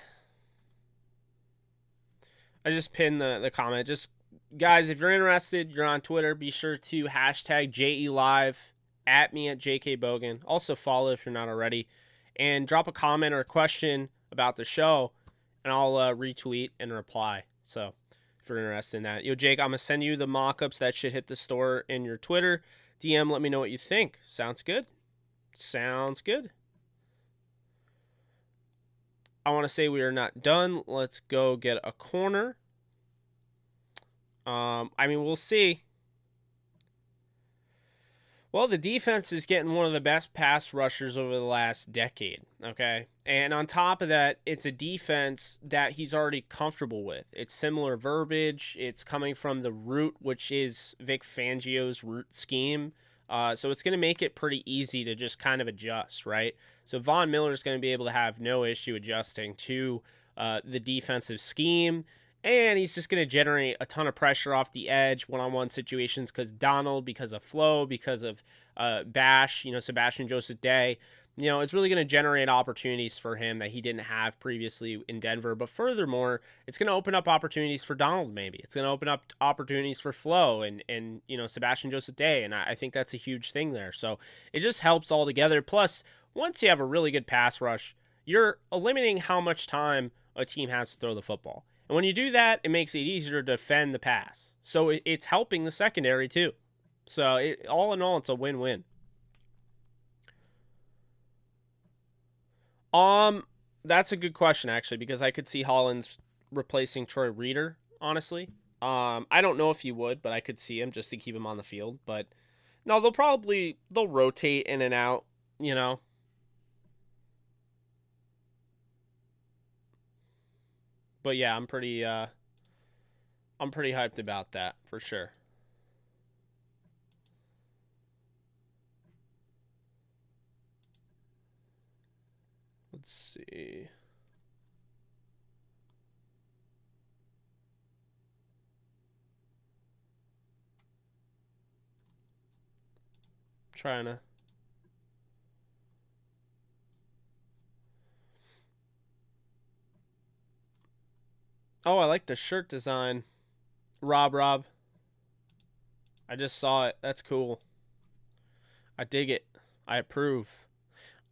I just pinned the comment. Just, guys, if you're interested, you're on Twitter, be sure to hashtag JELive, at me at JKBogan. Also follow if you're not already. And drop a comment or a question about the show, and I'll retweet and reply. So if you're interested in that. Yo, Jake, I'm going to send you the mock-ups that should hit the store in your Twitter. DM, let me know what you think. Sounds good? Sounds good. I want to say we are not done. Let's go get a corner. I mean, we'll see. Well, the defense is getting one of the best pass rushers over the last decade, okay? And on top of that, it's a defense that he's already comfortable with. It's similar verbiage. It's coming from the root, which is Vic Fangio's root scheme. So it's going to make it pretty easy to just kind of adjust, right? So Von Miller is going to be able to have no issue adjusting to the defensive scheme. And he's just going to generate a ton of pressure off the edge, one-on-one situations, because Donald, because of Flo, because of Bash, Sebastian Joseph Day. You know, it's really going to generate opportunities for him that he didn't have previously in Denver. But furthermore, it's going to open up opportunities for Donald, maybe. It's going to open up opportunities for Flo and you know, Sebastian Joseph Day. And I think that's a huge thing there. So it just helps all together. Plus, once you have a really good pass rush, you're eliminating how much time a team has to throw the football. And when you do that, it makes it easier to defend the pass. So it's helping the secondary too. So all in all, it's a win-win. That's a good question actually, because I could see Hollins replacing Troy Reeder, honestly. I don't know if he would, but I could see him just to keep him on the field. But no, they'll rotate in and out, you know. But yeah, I'm pretty hyped about that for sure. Let's see. Trying to. Oh, I like the shirt design. Rob. I just saw it. That's cool. I dig it. I approve.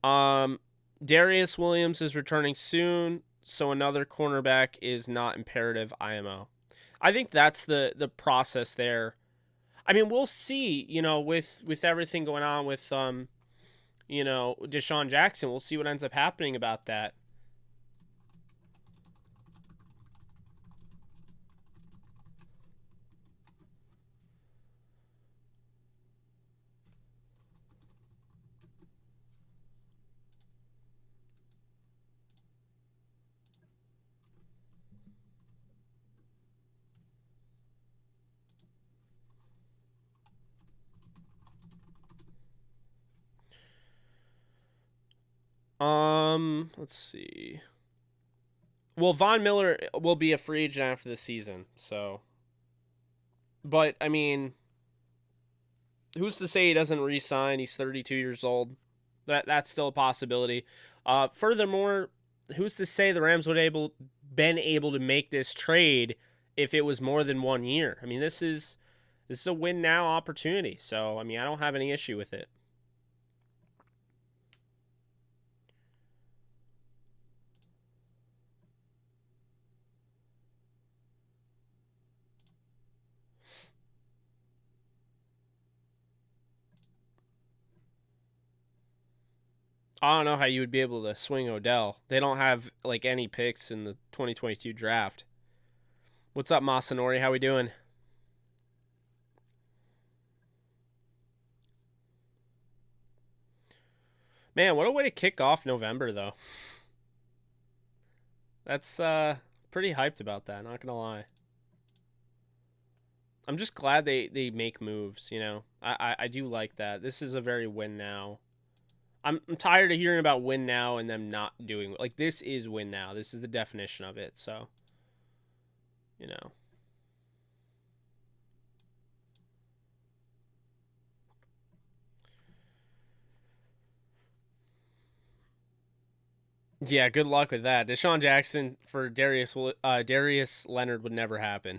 Um, Darius Williams is returning soon, so another cornerback is not imperative IMO. I think that's the process there. I mean, we'll see, you know, with everything going on with you know, Deshaun Jackson, we'll see what ends up happening about that. Let's see. Well, Von Miller will be a free agent after the season, so. But I mean, who's to say he doesn't re-sign? He's 32 years old. That's still a possibility. Furthermore, who's to say the Rams would been able to make this trade if it was more than 1 year? I mean, this is a win now opportunity. So I mean, I don't have any issue with it. I don't know how you would be able to swing Odell. They don't have like any picks in the 2022 draft. What's up, Masanori? How we doing? Man, what a way to kick off November though. That's pretty hyped about that, not gonna lie. I'm just glad they make moves, you know. I do like that. This is a very win now. I'm tired of hearing about win now and them not doing, like, this is win now. This is the definition of it, so you know. Yeah, good luck with that. Deshaun Jackson for Darius Leonard would never happen.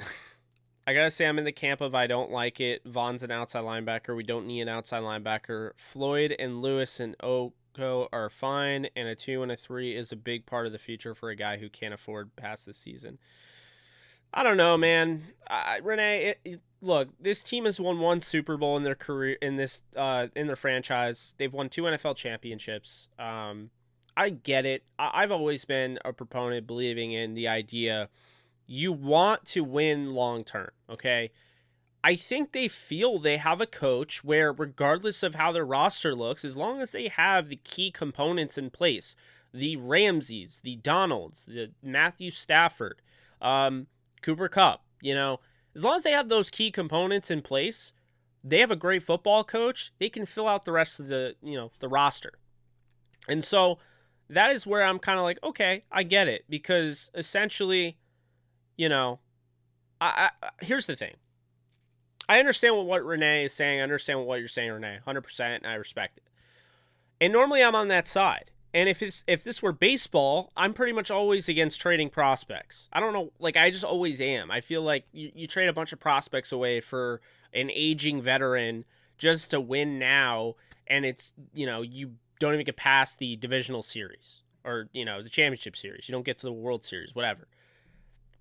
I gotta say, I'm in the camp of I don't like it. Vaughn's an outside linebacker. We don't need an outside linebacker. Floyd and Lewis and Oko are fine, and a 2 and a 3 is a big part of the future for a guy who can't afford past this season. I don't know, man. Renee, look, this team has won one Super Bowl in their career in their franchise. They've won 2 NFL championships. I get it. I've always been a proponent believing in the idea you want to win long term, okay? I think they feel they have a coach where, regardless of how their roster looks, as long as they have the key components in place, the Ramseys, the Donalds, the Matthew Stafford, Cooper Kupp, you know, as long as they have those key components in place, they have a great football coach. They can fill out the rest of the, you know, the roster. And so that is where I'm kind of like, okay, I get it, because essentially, you know, here's the thing. I understand what Renee is saying. I understand what you're saying, Renee, 100%, and I respect it. And normally I'm on that side. And if this were baseball, I'm pretty much always against trading prospects. I don't know, like I just always am. I feel like you trade a bunch of prospects away for an aging veteran just to win now, and it's, you don't even get past the divisional series or, the championship series. You don't get to the World Series, whatever.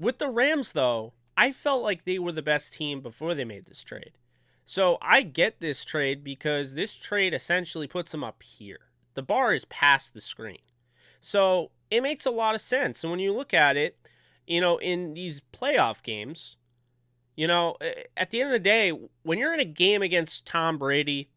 With the Rams, though, I felt like they were the best team before they made this trade. So I get this trade because this trade essentially puts them up here. The bar is past the screen. So it makes a lot of sense. And when you look at it, in these playoff games, at the end of the day, when you're in a game against Tom Brady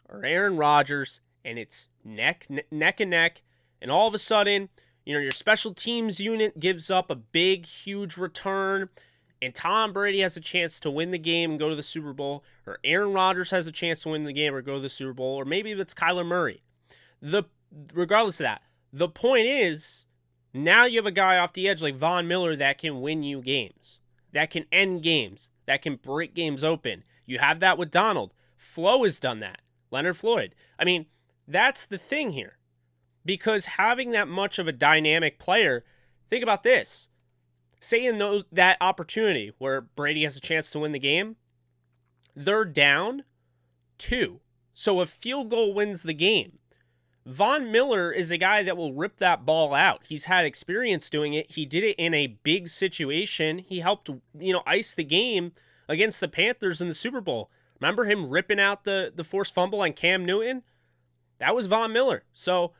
or Aaron Rodgers and it's neck and neck, and all of a sudden, your special teams unit gives up a big, huge return, and Tom Brady has a chance to win the game and go to the Super Bowl, or Aaron Rodgers has a chance to win the game or go to the Super Bowl, or maybe it's Kyler Murray. Regardless of that, the point is, now you have a guy off the edge like Von Miller that can win you games, that can end games, that can break games open. You have that with Donald. Flo has done that. Leonard Floyd. I mean, that's the thing here. Because having that much of a dynamic player, think about this. Say in that opportunity where Brady has a chance to win the game, they're down 2. So a field goal wins the game. Von Miller is a guy that will rip that ball out. He's had experience doing it. He did it in a big situation. He helped, ice the game against the Panthers in the Super Bowl. Remember him ripping out the forced fumble on Cam Newton? That was Von Miller. So,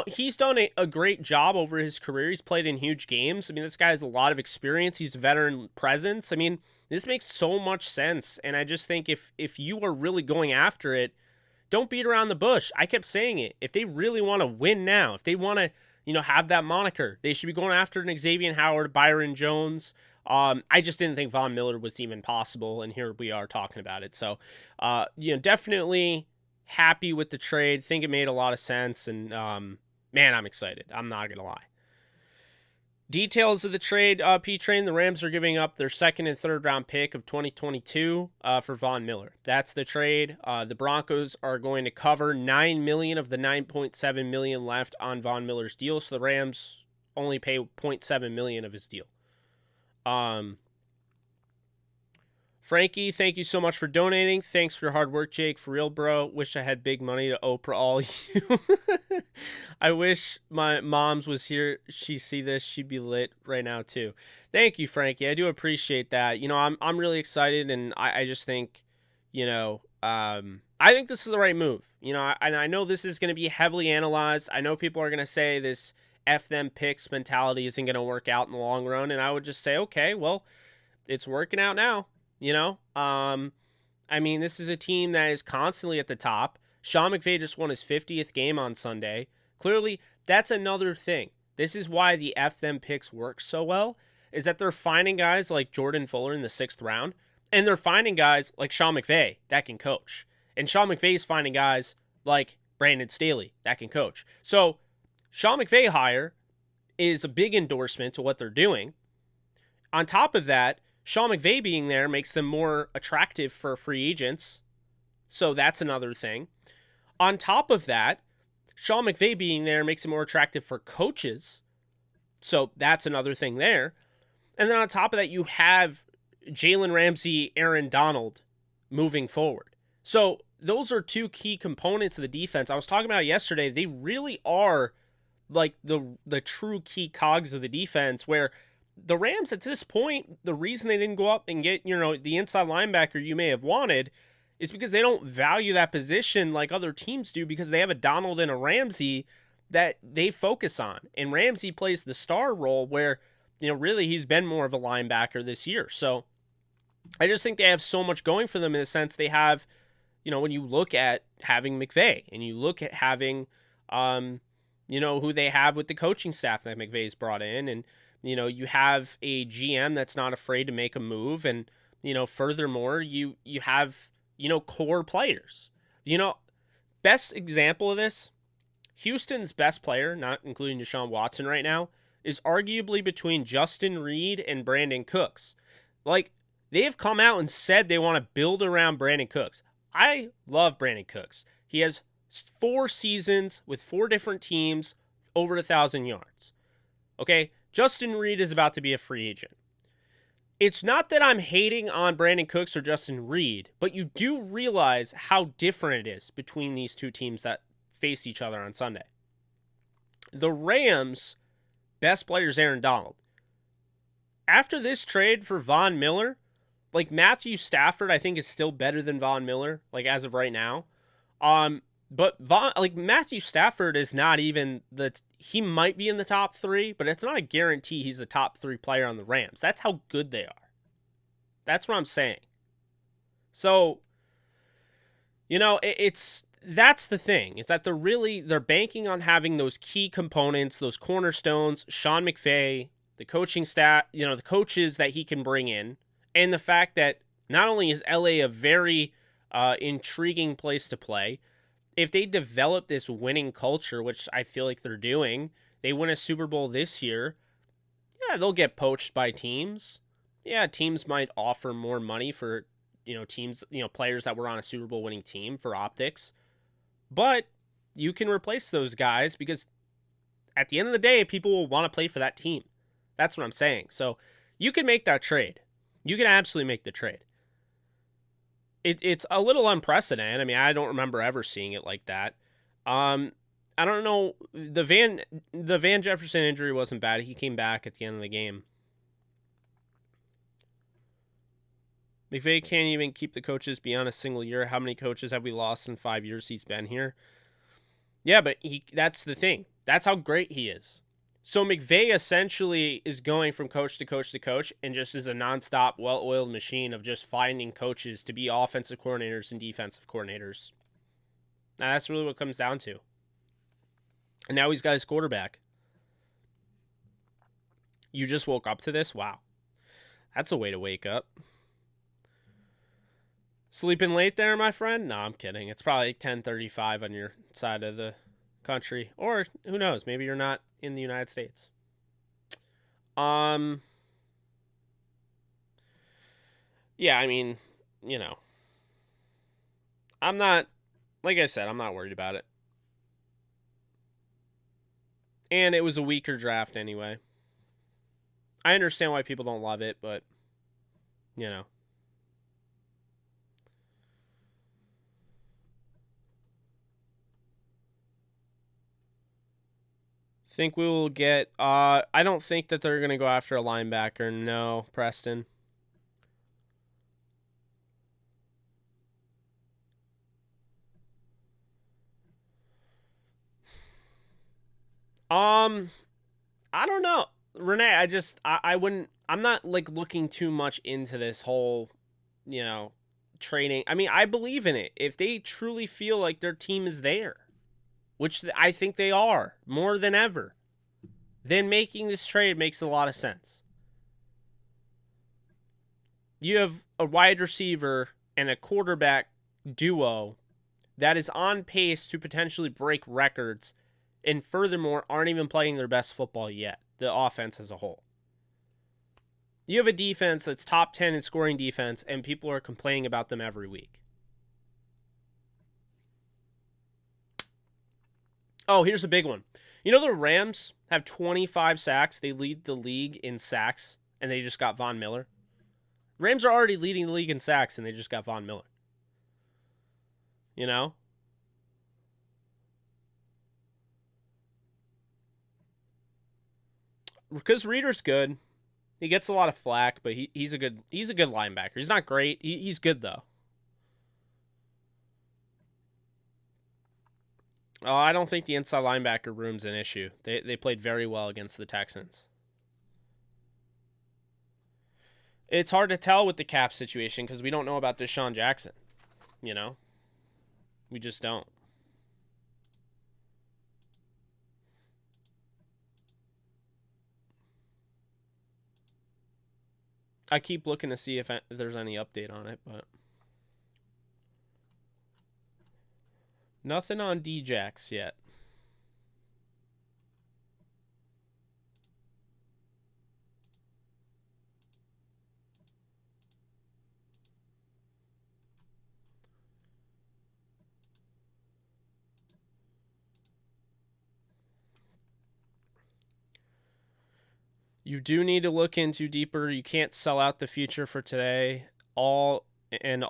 he's done a great job over his career. He's played in huge games. I mean, this guy has a lot of experience. He's a veteran presence. I mean, this makes so much sense. And I just think if you are really going after it, don't beat around the bush. I kept saying it. If they really want to win now, if they want to, have that moniker, they should be going after an Xavier Howard, Byron Jones. I just didn't think Von Miller was even possible, and here we are talking about it. So, definitely happy with the trade. Think it made a lot of sense, and man, I'm excited. I'm not gonna lie. Details of the trade, P-Train, the Rams are giving up their second and third round pick of 2022 for Von Miller. That's the trade. The Broncos are going to cover $9 million of the $9.7 million left on Von Miller's deal, so the Rams only pay $0.7 million of his deal. Frankie, thank you so much for donating. Thanks for your hard work, Jake. For real, bro. Wish I had big money to Oprah all you. I wish my mom's was here. She see this, she'd be lit right now too. Thank you, Frankie. I do appreciate that. I'm really excited, and I just think, I think this is the right move. And I know this is going to be heavily analyzed. I know people are going to say this F them picks mentality isn't going to work out in the long run, and I would just say, okay, well, it's working out now. I mean, this is a team that is constantly at the top. Sean McVay just won his 50th game on Sunday. Clearly, that's another thing. This is why the F them picks work so well, is that they're finding guys like Jordan Fuller in the 6th round, and they're finding guys like Sean McVay that can coach. And Sean McVay's finding guys like Brandon Staley that can coach. So, Sean McVay hire is a big endorsement to what they're doing. On top of that, Sean McVay being there makes them more attractive for free agents. So that's another thing. On top of that, Sean McVay being there makes it more attractive for coaches. So that's another thing there. And then on top of that, you have Jalen Ramsey, Aaron Donald moving forward. So those are 2 key components of the defense. I was talking about yesterday. They really are like the true key cogs of the defense, where the Rams at this point, the reason they didn't go up and get, the inside linebacker you may have wanted is because they don't value that position like other teams do, because they have a Donald and a Ramsey that they focus on. And Ramsey plays the star role where, really he's been more of a linebacker this year. So I just think they have so much going for them in the sense they have, when you look at having McVay and you look at having, who they have with the coaching staff that McVay's brought in, and, you have a GM that's not afraid to make a move. And, furthermore, you have, core players. Best example of this, Houston's best player, not including Deshaun Watson right now, is arguably between Justin Reed and Brandon Cooks. Like, they have come out and said they want to build around Brandon Cooks. I love Brandon Cooks. He has 4 seasons with 4 different teams, over 1,000 yards. Okay, Justin Reed is about to be a free agent. It's not that I'm hating on Brandon Cooks or Justin Reed, but you do realize how different it is between these two teams that face each other on Sunday. The Rams' best player is Aaron Donald. After this trade for Von Miller, like Matthew Stafford, I think is still better than Von Miller, like as of right now. But Matthew Stafford is not even he might be in the top 3, but it's not a guarantee he's the top 3 player on the Rams. That's how good they are. That's what I'm saying. So, that's the thing, is that they're banking on having those key components, those cornerstones, Sean McVay, the coaching staff, the coaches that he can bring in, and the fact that not only is LA a very intriguing place to play, if they develop this winning culture, which I feel like they're doing, they win a Super Bowl this year, yeah, they'll get poached by teams. Yeah, teams might offer more money for, teams, players that were on a Super Bowl winning team for optics. But you can replace those guys because at the end of the day, people will want to play for that team. That's what I'm saying. So you can make that trade. You can absolutely make the trade. It's a little unprecedented. I mean, I don't remember ever seeing it like that. I don't know. The Van Jefferson injury wasn't bad. He came back at the end of the game. McVay can't even keep the coaches beyond a single year. How many coaches have we lost in 5 years he's been here? Yeah, but that's the thing. That's how great he is. So McVay essentially is going from coach to coach to coach and just is a nonstop, well-oiled machine of just finding coaches to be offensive coordinators and defensive coordinators. Now, that's really what it comes down to. And now he's got his quarterback. You just woke up to this? Wow. That's a way to wake up. Sleeping late there, my friend? No, I'm kidding. It's probably 10:35 on your side of the country. Or, who knows? Maybe you're not in the United States. Yeah, I mean, I'm not, like I said, I'm not worried about it. And it was a weaker draft anyway. I understand why people don't love it, but, Think we will get, I don't think that they're going to go after a linebacker. No, Preston. I don't know. Renee, I wouldn't, I'm not like looking too much into this whole, training. I mean, I believe in it. If they truly feel like their team is there, which I think they are more than ever, then making this trade makes a lot of sense. You have a wide receiver and a quarterback duo that is on pace to potentially break records, and furthermore, aren't even playing their best football yet, the offense as a whole. You have a defense that's top 10 in scoring defense, and people are complaining about them every week. Oh, here's a big one. The Rams have 25 sacks. They lead the league in sacks, and they just got Von Miller. Rams are already leading the league in sacks, and they just got Von Miller. Because Reader's good. He gets a lot of flack, but he's a good linebacker. He's not great. He's good, though. Oh, I don't think the inside linebacker room's an issue. They played very well against the Texans. It's hard to tell with the cap situation because we don't know about Deshaun Jackson. We just don't. I keep looking to see if there's any update on it, but nothing on Djax yet. You do need to look into deeper. You can't sell out the future for today. All an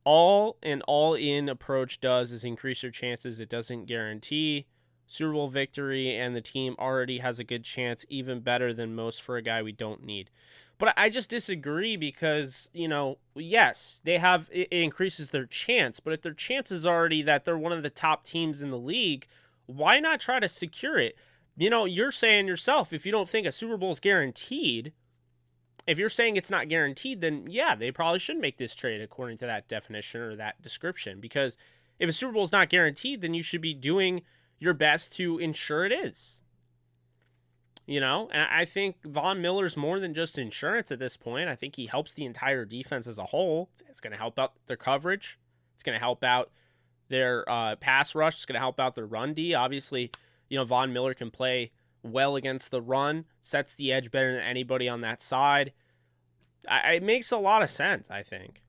all-in approach does is increase your chances. It doesn't guarantee Super Bowl victory, and the team already has a good chance, even better than most for a guy we don't need. But I just disagree because, yes, it increases their chance, but if their chance is already that they're one of the top teams in the league, why not try to secure it? You're saying yourself, if you don't think a Super Bowl is guaranteed, if you're saying it's not guaranteed, then yeah, they probably should make this trade according to that definition or that description. Because if a Super Bowl is not guaranteed, then you should be doing your best to ensure it is. And I think Von Miller's more than just insurance at this point. I think he helps the entire defense as a whole. It's going to help out their coverage. It's going to help out their pass rush. It's going to help out their run D. Obviously, Von Miller can play well against the run, sets the edge better than anybody on that side. It makes a lot of sense, I think.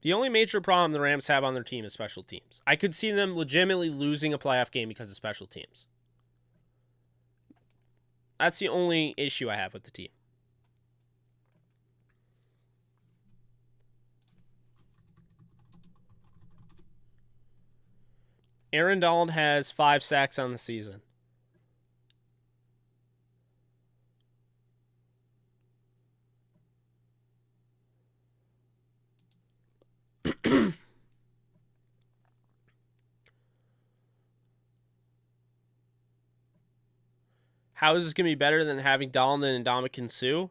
The only major problem the Rams have on their team is special teams. I could see them legitimately losing a playoff game because of special teams. That's the only issue I have with the team. Aaron Donald has 5 sacks on the season. How is this going to be better than having Donald and Ndamukong Suh?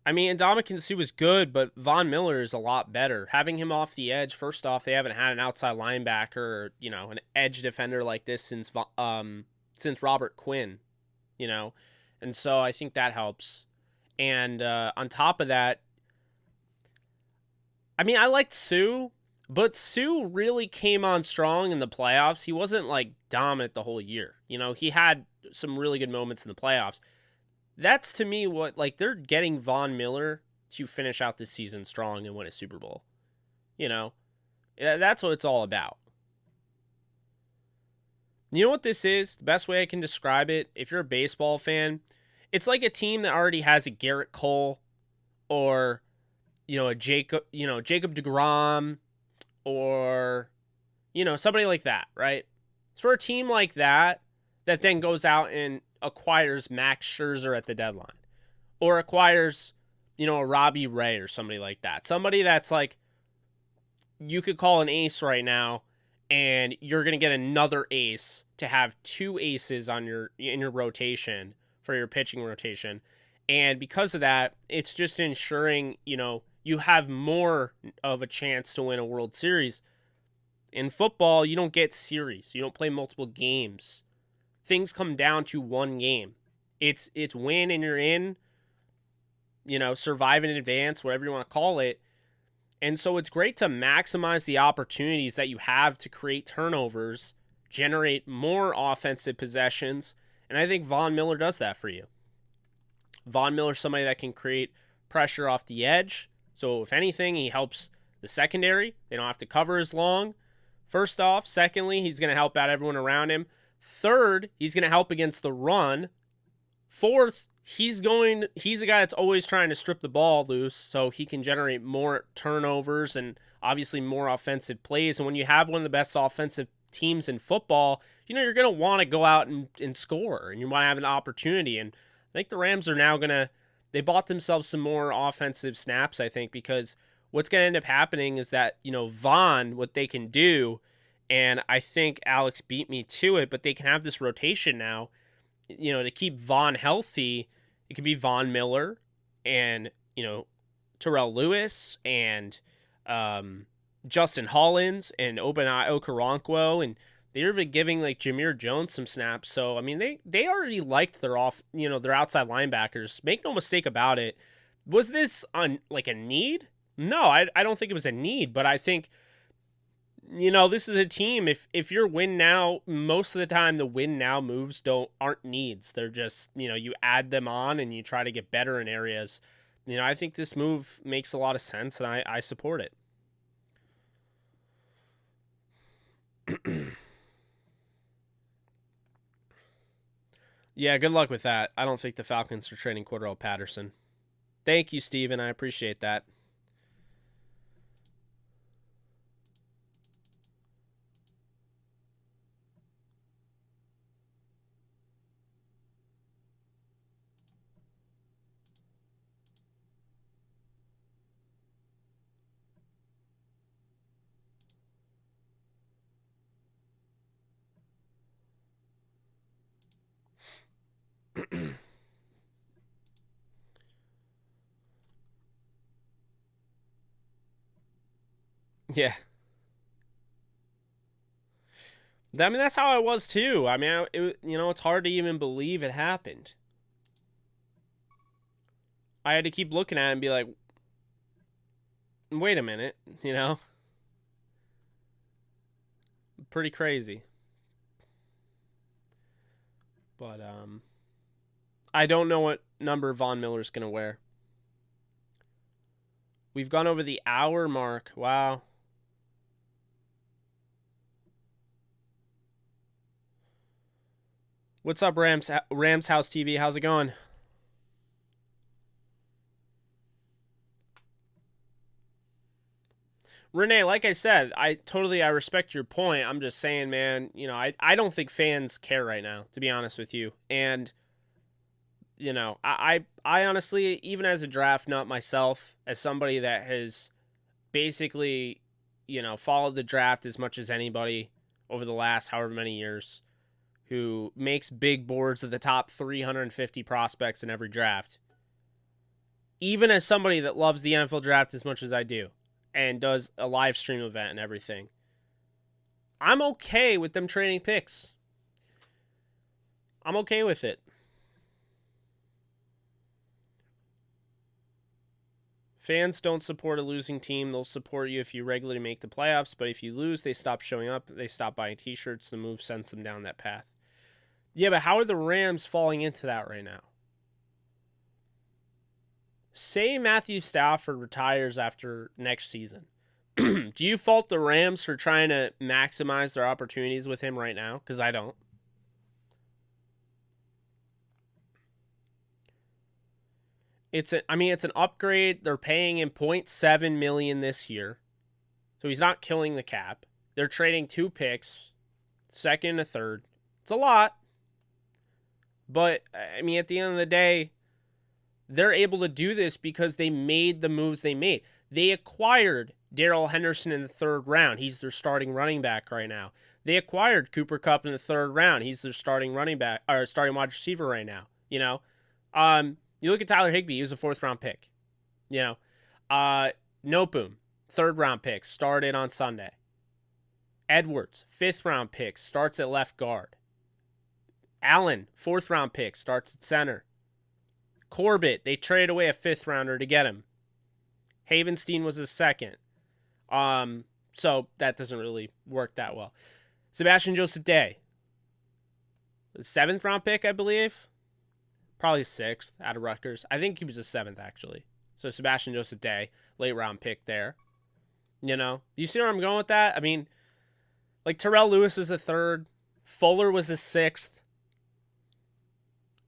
I mean, Ndamukong Suh is good, but Von Miller is a lot better. Having him off the edge, first off, they haven't had an outside linebacker or, an edge defender like this since Robert Quinn, and so I think that helps. And on top of that, I mean, I liked Suh, but Suh really came on strong in the playoffs. He wasn't dominant the whole year. He had some really good moments in the playoffs. That's to me what they're getting Von Miller to finish out this season strong and win a Super Bowl. That's what it's all about. You know what this is? The best way I can describe it, if you're a baseball fan, it's like a team that already has a Garrett Cole or a Jacob deGrom or somebody like that, right? It's for a team like that then goes out and acquires Max Scherzer at the deadline or acquires, a Robbie Ray or somebody like that. Somebody that's you could call an ace right now and you're going to get another ace to have 2 aces in your rotation for your pitching rotation. And because of that, it's just ensuring, you have more of a chance to win a World Series. In football, you don't get series. You don't play multiple games. Things come down to one game. It's win and you're in, survive in advance, whatever you want to call it. And so it's great to maximize the opportunities that you have to create turnovers, generate more offensive possessions, and I think Von Miller does that for you. Von Miller's somebody that can create pressure off the edge. So if anything, he helps the secondary. They don't have to cover as long. First off. Secondly, he's going to help out everyone around him. Third, he's going to help against the run. Fourth, he's a guy that's always trying to strip the ball loose so he can generate more turnovers and obviously more offensive plays. And when you have one of the best offensive teams in football, you're going to want to go out and score, and you want to have an opportunity. And I think the Rams are now they bought themselves some more offensive snaps, I think, because what's going to end up happening is that, Von, what they can do, and I think Alex beat me to it, but they can have this rotation now, to keep Von healthy. It could be Von Miller and, Terrell Lewis and Justin Hollins and Ogbonnia Okoronkwo, and they're even giving Jameer Jones some snaps. So, I mean, they already liked their their outside linebackers. Make no mistake about it. Was this a need? No, I don't think it was a need, but I think, this is a team. If you're win now, most of the time the win now moves aren't needs. They're just, you add them on and you try to get better in areas. I think this move makes a lot of sense, and I support it. Yeah, good luck with that. I don't think the Falcons are trading Cordell Patterson. Thank you, Steven. I appreciate that. Yeah. I mean, that's how I was too. I mean, it's hard to even believe it happened. I had to keep looking at it and be like, wait a minute, Pretty crazy. But, I don't know what number Von Miller's going to wear. We've gone over the hour mark. Wow. What's up, Rams House TV? How's it going? Renee, like I said, I respect your point. I'm just saying, man, I don't think fans care right now, to be honest with you. And, I honestly, even as a draft nut myself, as somebody that has basically, followed the draft as much as anybody over the last however many years, who makes big boards of the top 350 prospects in every draft. Even as somebody that loves the NFL draft as much as I do and does a live stream event and everything, I'm okay with them trading picks. I'm okay with it. Fans don't support a losing team. They'll support you if you regularly make the playoffs, but if you lose, they stop showing up. They stop buying t-shirts. The move sends them down that path. Yeah, but how are the Rams falling into that right now? Say Matthew Stafford retires after next season. Do you fault the Rams for trying to maximize their opportunities with him right now? Because I don't. It's an upgrade. They're paying him $0.7 million this year. So he's not killing the cap. They're trading 2 picks, second and a third. It's a lot. But, I mean, at the end of the day, they're able to do this because they made the moves they made. They acquired Darrell Henderson in the 3rd round. He's their starting running back right now. They acquired Cooper Kupp in the 3rd round. He's their starting running back or starting wide receiver right now. You look at Tyler Higbee. He was a 4th round pick. Noteboom, 3rd round pick, started on Sunday. Edwards, 5th round pick, starts at left guard. Allen, 4th round pick, starts at center. Corbett, they traded away a 5th rounder to get him. Havenstein was his 2nd. So that doesn't really work that well. Sebastian Joseph Day, 7th round pick, I believe. Probably 6th out of Rutgers. I think he was a 7th, actually. So Sebastian Joseph Day, late round pick there. Do you see where I'm going with that? I mean, like Terrell Lewis was the 3rd. Fuller was the 6th.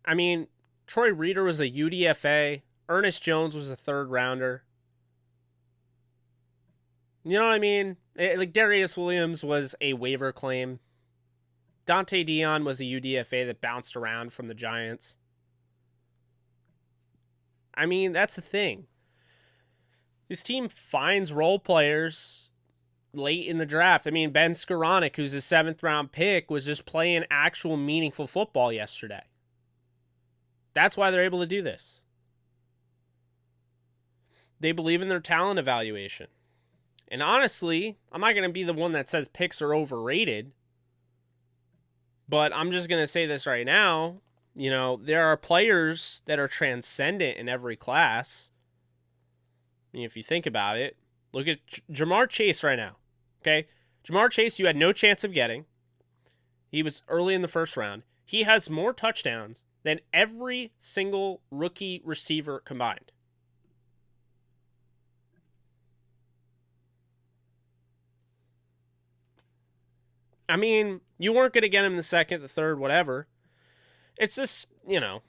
I mean, Troy Reeder was a UDFA. Ernest Jones was a 3rd rounder. You know what I mean? Like Darius Williams was a waiver claim. Dante Dion was a UDFA that bounced around from the Giants. I mean, that's the thing. This team finds role players late in the draft. I mean, Ben Skoranek, who's a 7th round pick, was just playing actual meaningful football yesterday. That's why they're able to do this. They believe in their talent evaluation. And honestly, I'm not going to be the one that says picks are overrated. But I'm just going to say this right now. There are players that are transcendent in every class. I mean, if you think about it, look at Jamar Chase right now. Okay? Jamar Chase, you had no chance of getting. He was early in the 1st round. He has more touchdowns than every single rookie receiver combined. I mean, you weren't going to get him the second, the third, whatever. It's just, you know,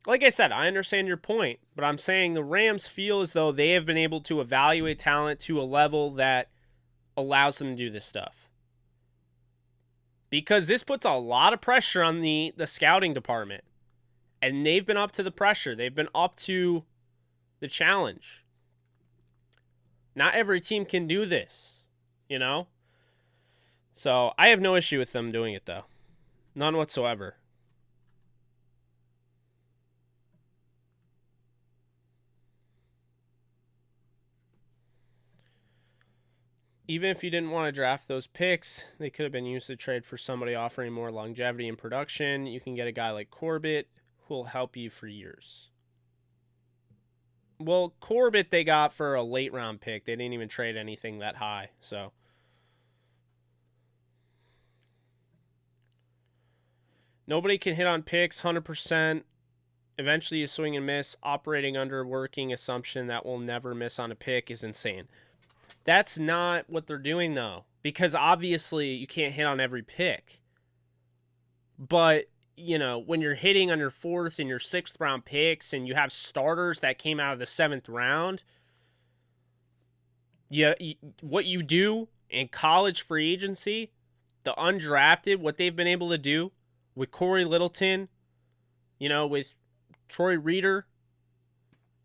like I said, I understand your point, but I'm saying the Rams feel as though they have been able to evaluate talent to a level that allows them to do this stuff. Because this puts a lot of pressure on the scouting department. And they've been up to the pressure. They've been up to the challenge. Not every team can do this, you know? So I have no issue with them doing it, though. None whatsoever. Even if you didn't want to draft those picks, they could have been used to trade for somebody offering more longevity in production. You can get a guy like Corbett who will help you for years. Well, Corbett they got for a late round pick. They didn't even trade anything that high, so. Nobody can hit on picks 100%. Eventually you swing and miss. Operating under a working assumption that we'll never miss on a pick is insane. That's not what they're doing, though, because obviously you can't hit on every pick. But, you know, when you're hitting on your 4th and your 6th round picks and you have starters that came out of the 7th round, what you do in college free agency, the undrafted, what they've been able to do with Corey Littleton, you know, with Troy Reeder,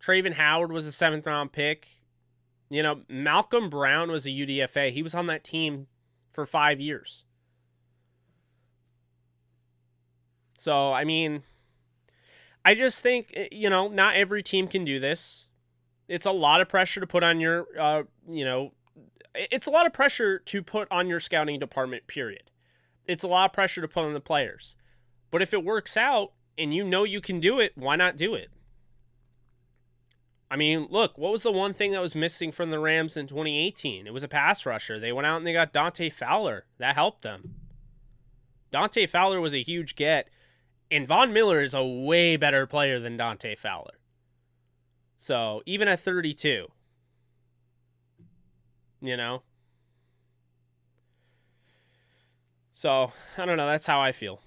Traven Howard was a 7th round pick. You know, Malcolm Brown was a UDFA. He was on that team for 5 years. So, I mean, I just think, you know, not every team can do this. It's a lot of pressure to put on your, you know, it's a lot of pressure to put on your scouting department, period. It's a lot of pressure to put on the players. But if it works out and you know you can do it, why not do it? I mean, look, what was the one thing that was missing from the Rams in 2018? It was a pass rusher. They went out and they got Dante Fowler. That helped them. Dante Fowler was a huge get. And Von Miller is a way better player than Dante Fowler. So, even at 32, you know? So, I don't know. That's how I feel.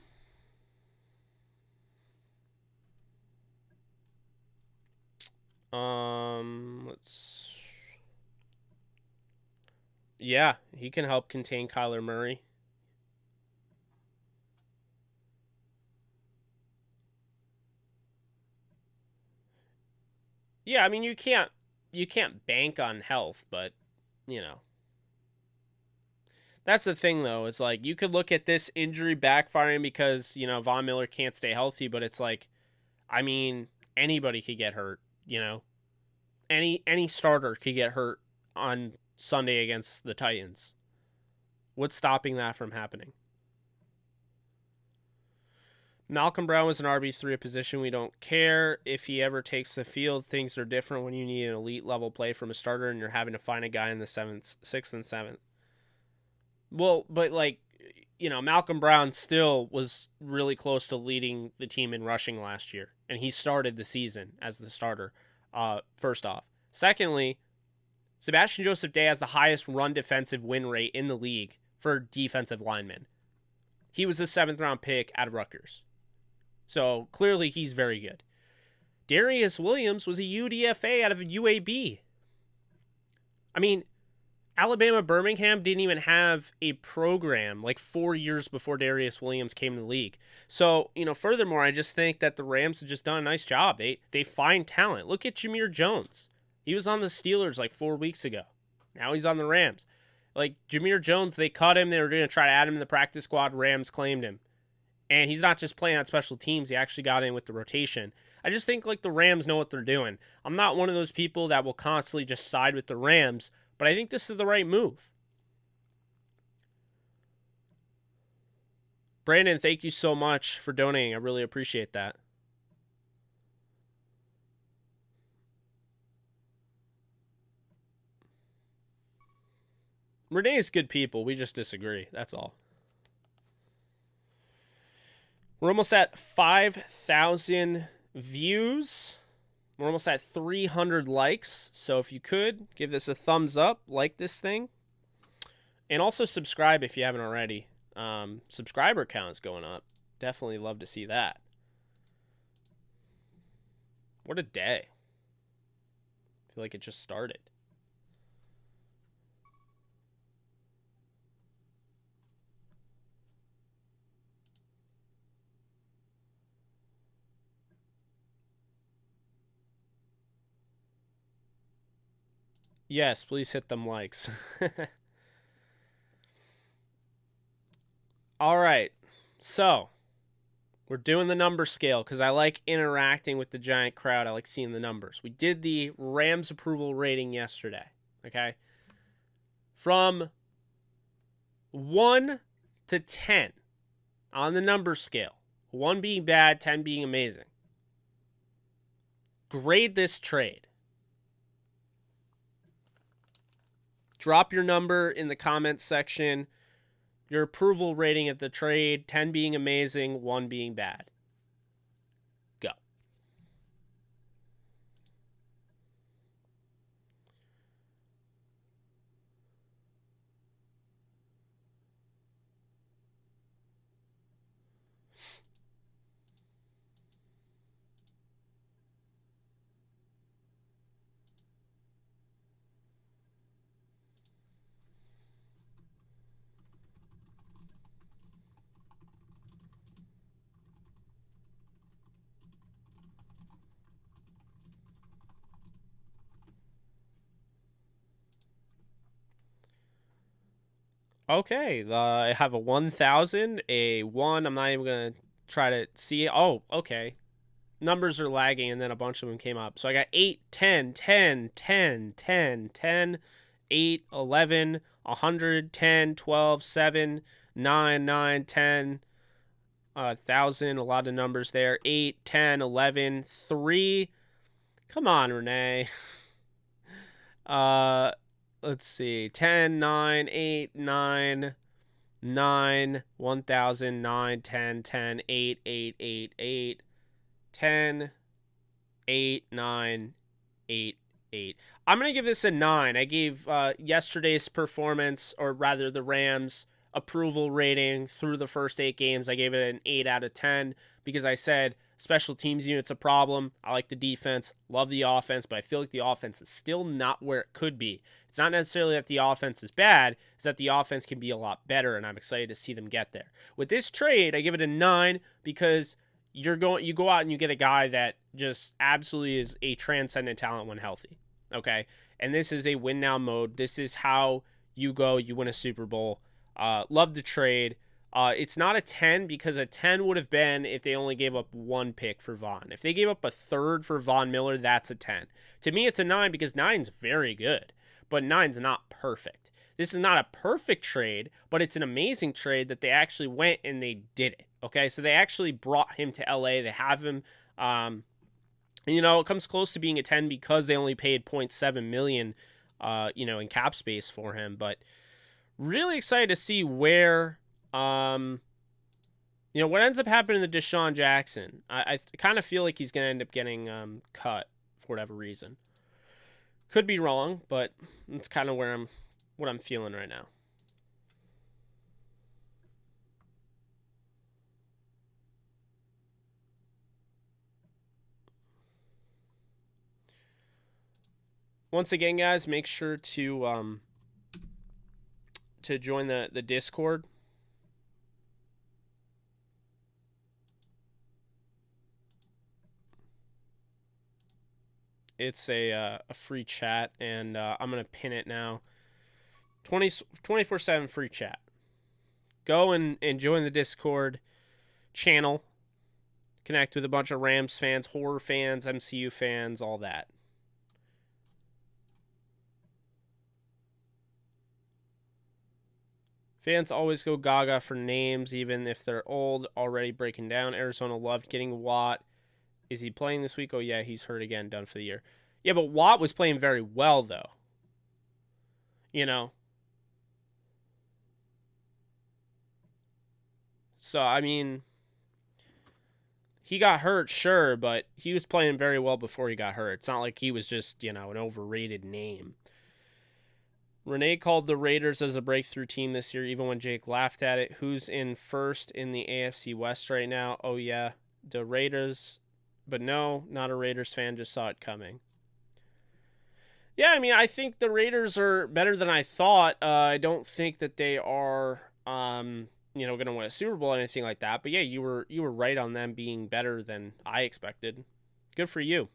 Yeah, he can help contain Kyler Murray. Yeah, I mean you can't bank on health, but you know. That's the thing though. It's like you could look at this injury backfiring because, you know, Von Miller can't stay healthy, but it's like, I mean, anybody could get hurt, you know. Any starter could get hurt on Sunday against the Titans. What's stopping that from happening? Malcolm Brown was an RB3, a position we don't care. If he ever takes the field, things are different when you need an elite level play from a starter and you're having to find a guy in the 6th and 7th. Well, but like, you know, Malcolm Brown still was really close to leading the team in rushing last year. And he started the season as the starter, first off. Secondly, Sebastian Joseph Day has the highest run defensive win rate in the league for defensive linemen. He was a 7th round pick out of Rutgers. So clearly he's very good. Darius Williams was a UDFA out of UAB. I mean, Alabama Birmingham didn't even have a program like 4 years before Darius Williams came to the league. So, you know, furthermore, I just think that the Rams have just done a nice job. They find talent. Look at Jameer Jones. He was on the Steelers like 4 weeks ago. Now he's on the Rams. Like, Jameer Jones, they cut him. They were going to try to add him in the practice squad. Rams claimed him. And he's not just playing on special teams. He actually got in with the rotation. I just think, like, the Rams know what they're doing. I'm not one of those people that will constantly just side with the Rams, but I think this is the right move. Brandon, thank you so much for donating. I really appreciate that. Renee's good people. We just disagree. That's all. We're almost at 5,000 views. We're almost at 300 likes. So if you could, give this a thumbs up, like this thing. And also subscribe if you haven't already. subscriber counts going up. Definitely love to see that. What a day. I feel like it just started. Yes, please hit them likes. All right. So, we're doing the number scale because I like interacting with the giant crowd. I like seeing the numbers. We did the Rams approval rating yesterday, okay? From 1 to 10 on the number scale, 1 being bad, 10 being amazing. Grade this trade. Drop your number in the comments section. Your approval rating of the trade, 10 being amazing, 1 being bad. Go. Okay, I have a 1,000, a 1. I'm not even going to try to see it. Oh, okay. Numbers are lagging, and then a bunch of them came up. So I got 8, 10, 10, 10, 10, 10, 8, 11, 100, 10, 12, 7, 9, 9, 10, 1,000. A lot of numbers there. 8, 10, 11, 3. Come on, Renee. Let's see. 10, 9, 8, 9, 9, 1,000, 9, 10, 10, 8, 8, 8, 8, 10, 8, 9, 8, 8. I'm going to give this a 9. I gave yesterday's performance, or rather the Rams' approval rating through the first 8 games. I gave it an 8 out of 10 because I said special teams unit's a problem. I like the defense, love the offense, but I feel like the offense is still not where it could be. It's not necessarily that the offense is bad, it's that the offense can be a lot better, and I'm excited to see them get there. With this trade, I give it a 9 because you go out and you get a guy that just absolutely is a transcendent talent when healthy. Okay? And this is a win now mode. This is how you go, you win a Super Bowl. Love the trade. It's not a 10 because a 10 would have been if they only gave up 1 pick for Von. If they gave up a 3rd for Von Miller, that's a 10. To me, it's a 9 because 9's very good, but 9's not perfect. This is not a perfect trade, but it's an amazing trade that they actually went and they did it. Okay, so they actually brought him to LA. They have him. It comes close to being a 10 because they only paid $0.7 million, in cap space for him. But really excited to see where, what ends up happening to Deshaun Jackson. I kind of feel like he's going to end up getting cut for whatever reason. Could be wrong, but it's kind of what I'm feeling right now. Once again, guys, make sure to join the Discord. It's a free chat, and I'm going to pin it now. 24/7 free chat. Go and join the Discord channel. Connect with a bunch of Rams fans, horror fans, MCU fans, all that. Fans always go gaga for names, even if they're old, already breaking down. Arizona loved getting Watt. Is he playing this week? Oh, yeah, he's hurt again, done for the year. Yeah, but Watt was playing very well, though. So, I mean, he got hurt, sure, but he was playing very well before he got hurt. It's not like he was just, an overrated name. Renee called the Raiders as a breakthrough team this year, even when Jake laughed at it. Who's in first in the AFC West right now? Oh, yeah, the Raiders. But no, not a Raiders fan, just saw it coming. Yeah, I mean, I think the Raiders are better than I thought. I don't think that they are, going to win a Super Bowl or anything like that. But yeah, you were right on them being better than I expected. Good for you.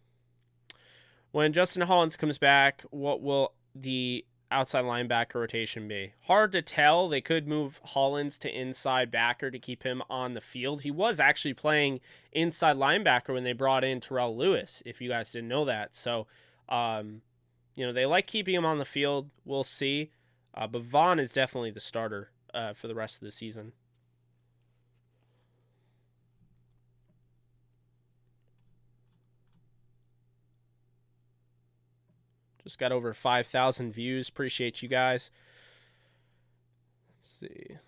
When Justin Hollins comes back, what will the outside linebacker rotation be? Hard to tell. They could move Hollins to inside backer to keep him on the field. He was actually playing inside linebacker when they brought in Terrell Lewis, if you guys didn't know that. So, they like keeping him on the field. We'll see. But Vaughn is definitely the starter for the rest of the season. Just got over 5,000 views. Appreciate you guys. Let's see.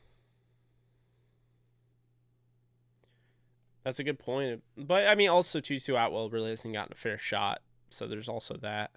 That's a good point. But, I mean, also Tutu Atwell really hasn't gotten a fair shot. So there's also that.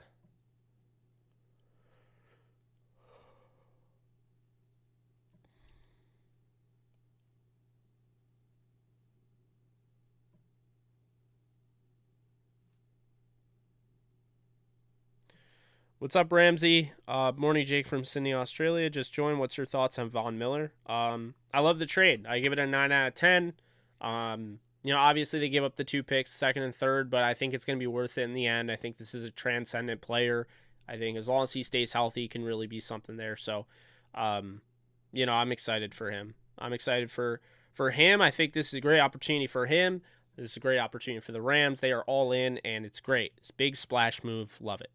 What's up, Ramsey? Morning, Jake from Sydney, Australia. Just joined. What's your thoughts on Von Miller? I love the trade. I give it a 9 out of 10. Obviously they give up the 2 picks, second and third, but I think it's going to be worth it in the end. I think this is a transcendent player. I think as long as he stays healthy, he can really be something there. So, I'm excited for him. I'm excited for him. I think this is a great opportunity for him. This is a great opportunity for the Rams. They are all in, and it's great. It's a big splash move. Love it.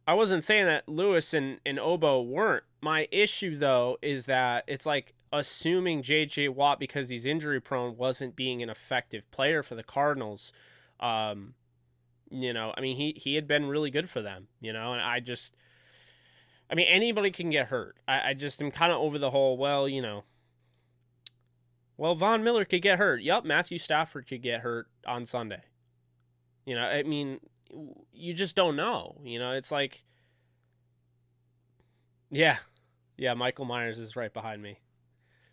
I wasn't saying that Lewis and Obo weren't. My issue, though, is that it's like assuming J.J. Watt, because he's injury prone, wasn't being an effective player for the Cardinals. I mean, he had been really good for them, and anybody can get hurt. I just am kind of over the whole, well, Von Miller could get hurt. Yep, Matthew Stafford could get hurt on Sunday. You just don't know. It's like, yeah, Michael Myers is right behind me.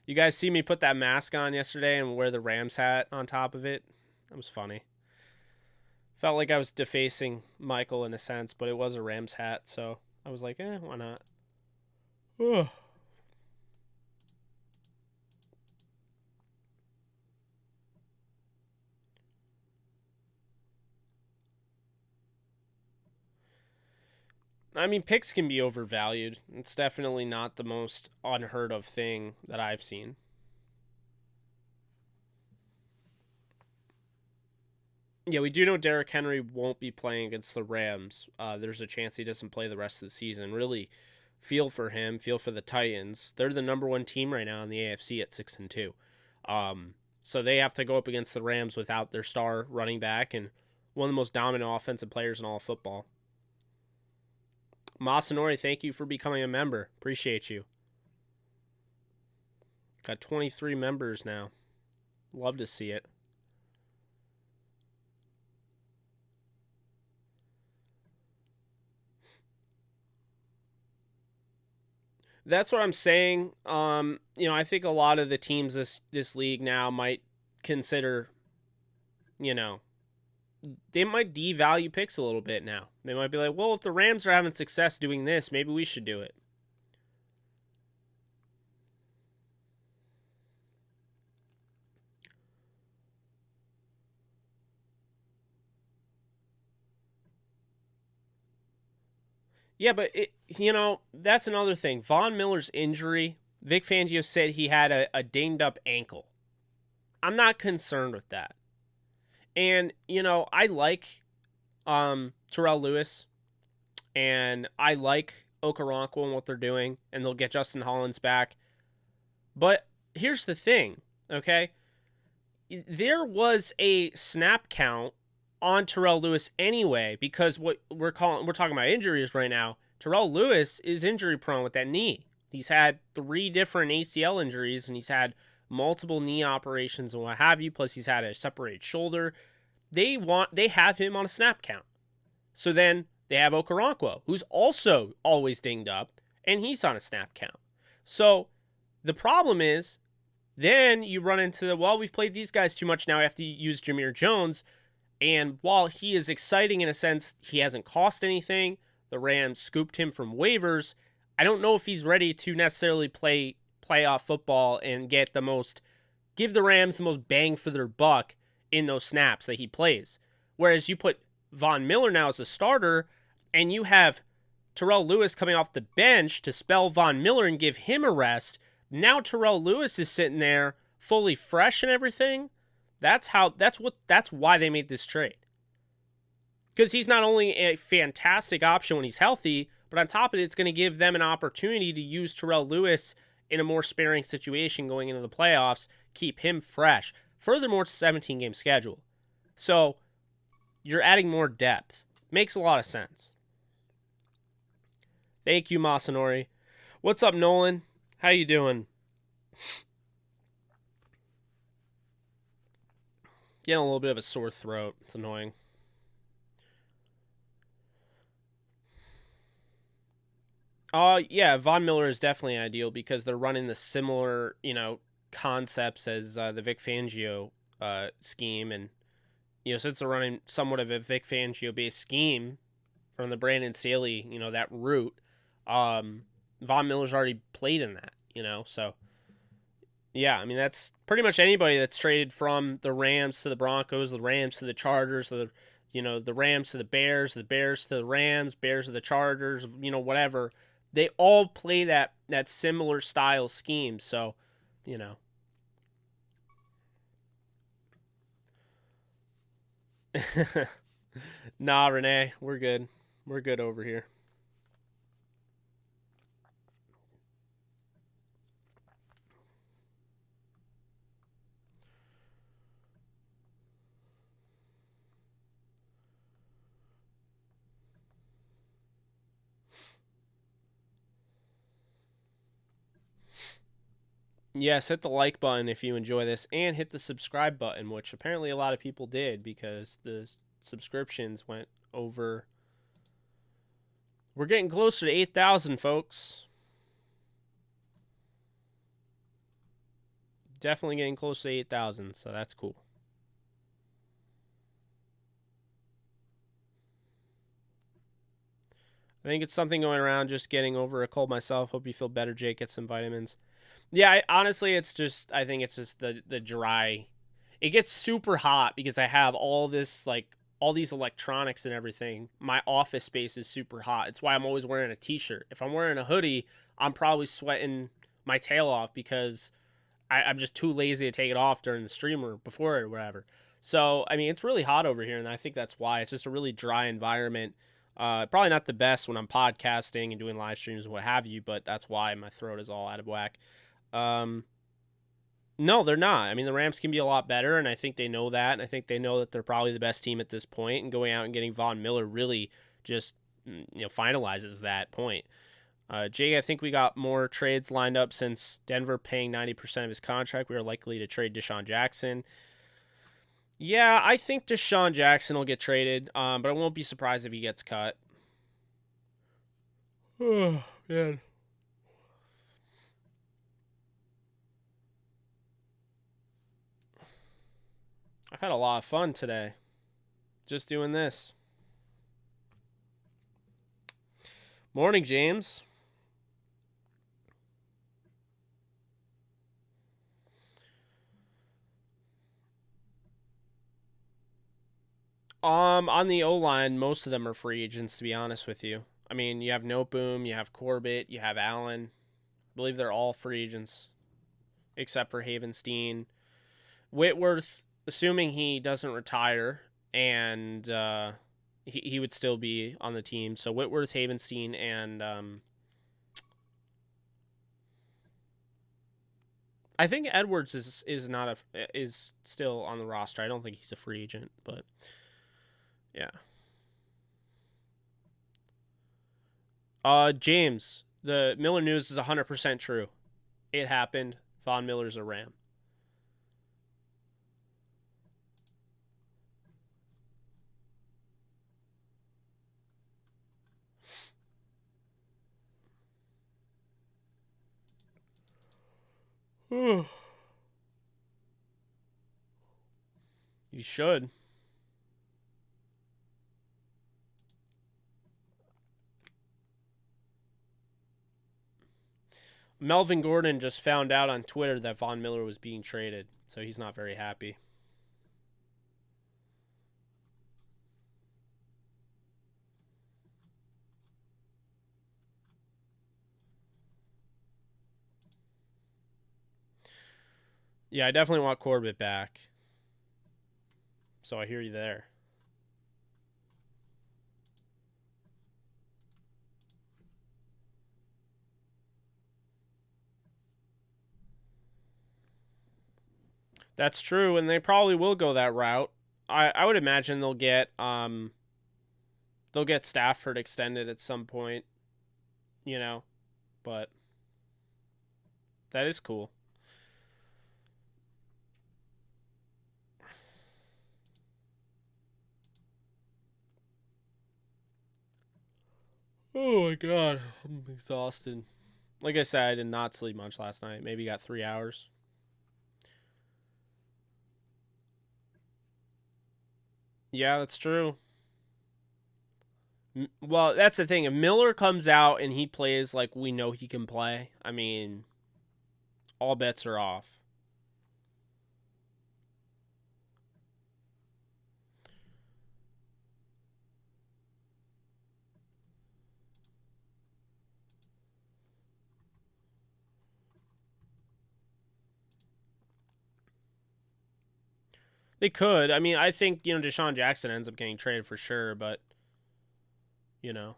You guys see me put that mask on yesterday and wear the Rams hat on top of it? That was funny. Felt like I was defacing Michael in a sense, but it was a Rams hat, so I was like, why not? Ugh. I mean, picks can be overvalued. It's definitely not the most unheard of thing that I've seen. Yeah, we do know Derrick Henry won't be playing against the Rams. There's a chance he doesn't play the rest of the season. Really feel for him. Feel for the Titans. They're the number 1 team right now in the AFC at 6-2. So they have to go up against the Rams without their star running back and one of the most dominant offensive players in all of football. Masanori, thank you for becoming a member. Appreciate you. Got 23 members now. Love to see it. That's what I'm saying. I think a lot of the teams this league now might consider, they might devalue picks a little bit now. They might be like, well, if the Rams are having success doing this, maybe we should do it. Yeah, but that's another thing. Von Miller's injury, Vic Fangio said he had a dinged up ankle. I'm not concerned with that. And, I like Terrell Lewis, and I like Okoronkwo and what they're doing, and they'll get Justin Hollins back. But here's the thing, okay? There was a snap count on Terrell Lewis anyway, because what we're talking about injuries right now. Terrell Lewis is injury prone with that knee. He's had 3 different ACL injuries, and he's had multiple knee operations and what have you, plus he's had a separated shoulder. they have him on a snap count. So then they have Okoronkwo, who's also always dinged up, and he's on a snap count. So the problem is, then you run into the, well, we've played these guys too much now, I have to use Jameer Jones. And while he is exciting in a sense, he hasn't cost anything. The Rams scooped him from waivers. I don't know if he's ready to necessarily play playoff football and give the Rams the most bang for their buck in those snaps that he plays. Whereas you put Von Miller now as a starter, and you have Terrell Lewis coming off the bench to spell Von Miller and give him a rest. Now Terrell Lewis is sitting there fully fresh and everything. That's why they made this trade. Because he's not only a fantastic option when he's healthy, but on top of it, it's going to give them an opportunity to use Terrell Lewis in a more sparing situation going into the playoffs, keep him fresh. Furthermore, it's a 17-game schedule. So you're adding more depth. Makes a lot of sense. Thank you, Masanori. What's up, Nolan? How you doing? Getting a little bit of a sore throat. It's annoying. Yeah, Von Miller is definitely ideal because they're running the similar, concepts as the Vic Fangio scheme. And, since they're running somewhat of a Vic Fangio-based scheme from the Brandon Staley, that route, Von Miller's already played in that, so... Yeah, I mean, that's pretty much anybody that's traded from the Rams to the Broncos, the Rams to the Chargers, the Rams to the Bears to the Rams, Bears to the Chargers, whatever. They all play that similar style scheme, so, Nah, Renee, we're good. We're good over here. Yes, hit the like button if you enjoy this, and hit the subscribe button, which apparently a lot of people did because the subscriptions went over. We're getting closer to 8,000, folks. Definitely getting close to 8,000, so that's cool. I think it's something going around, just getting over a cold myself. Hope you feel better, Jake. Get some vitamins. Yeah, honestly, I think it's just the dry. It gets super hot because I have all these electronics and everything. My office space is super hot. It's why I'm always wearing a t-shirt. If I'm wearing a hoodie, I'm probably sweating my tail off because I'm just too lazy to take it off during the stream or before it or whatever. So, I mean, it's really hot over here, and I think that's why. It's just a really dry environment. Probably not the best when I'm podcasting and doing live streams and what have you, but that's why my throat is all out of whack. No, they're not. I mean, the Rams can be a lot better, and I think they know that, and I think they know that they're probably the best team at this point, and going out and getting Von Miller really just, finalizes that point. Jay, I think we got more trades lined up since Denver paying 90% of his contract. We are likely to trade Deshaun Jackson. Yeah, I think Deshaun Jackson will get traded, but I won't be surprised if he gets cut. Oh, man. I've had a lot of fun today. Just doing this. Morning, James. On the O-line, most of them are free agents, to be honest with you. I mean, you have Noteboom, you have Corbett, you have Allen. I believe they're all free agents, except for Havenstein. Whitworth, assuming he doesn't retire, and he would still be on the team. So Whitworth, Havenstein, and I think Edwards is still on the roster. I don't think he's a free agent, but yeah. James, the Miller news is 100% true. It happened. Von Miller's a Ram. You should. Melvin Gordon just found out on Twitter that Von Miller was being traded, so he's not very happy. Yeah, I definitely want Corbett back. So I hear you there. That's true, and they probably will go that route. I would imagine they'll get Stafford extended at some point, you know. But that is cool. Oh my god, I'm exhausted. Like I said, I did not sleep much last night. Maybe got 3 hours. Yeah, that's true. Well, that's the thing. If Miller comes out and he plays like we know he can play, I mean, all bets are off. They could. I mean, I think, Deshaun Jackson ends up getting traded for sure, but, you know.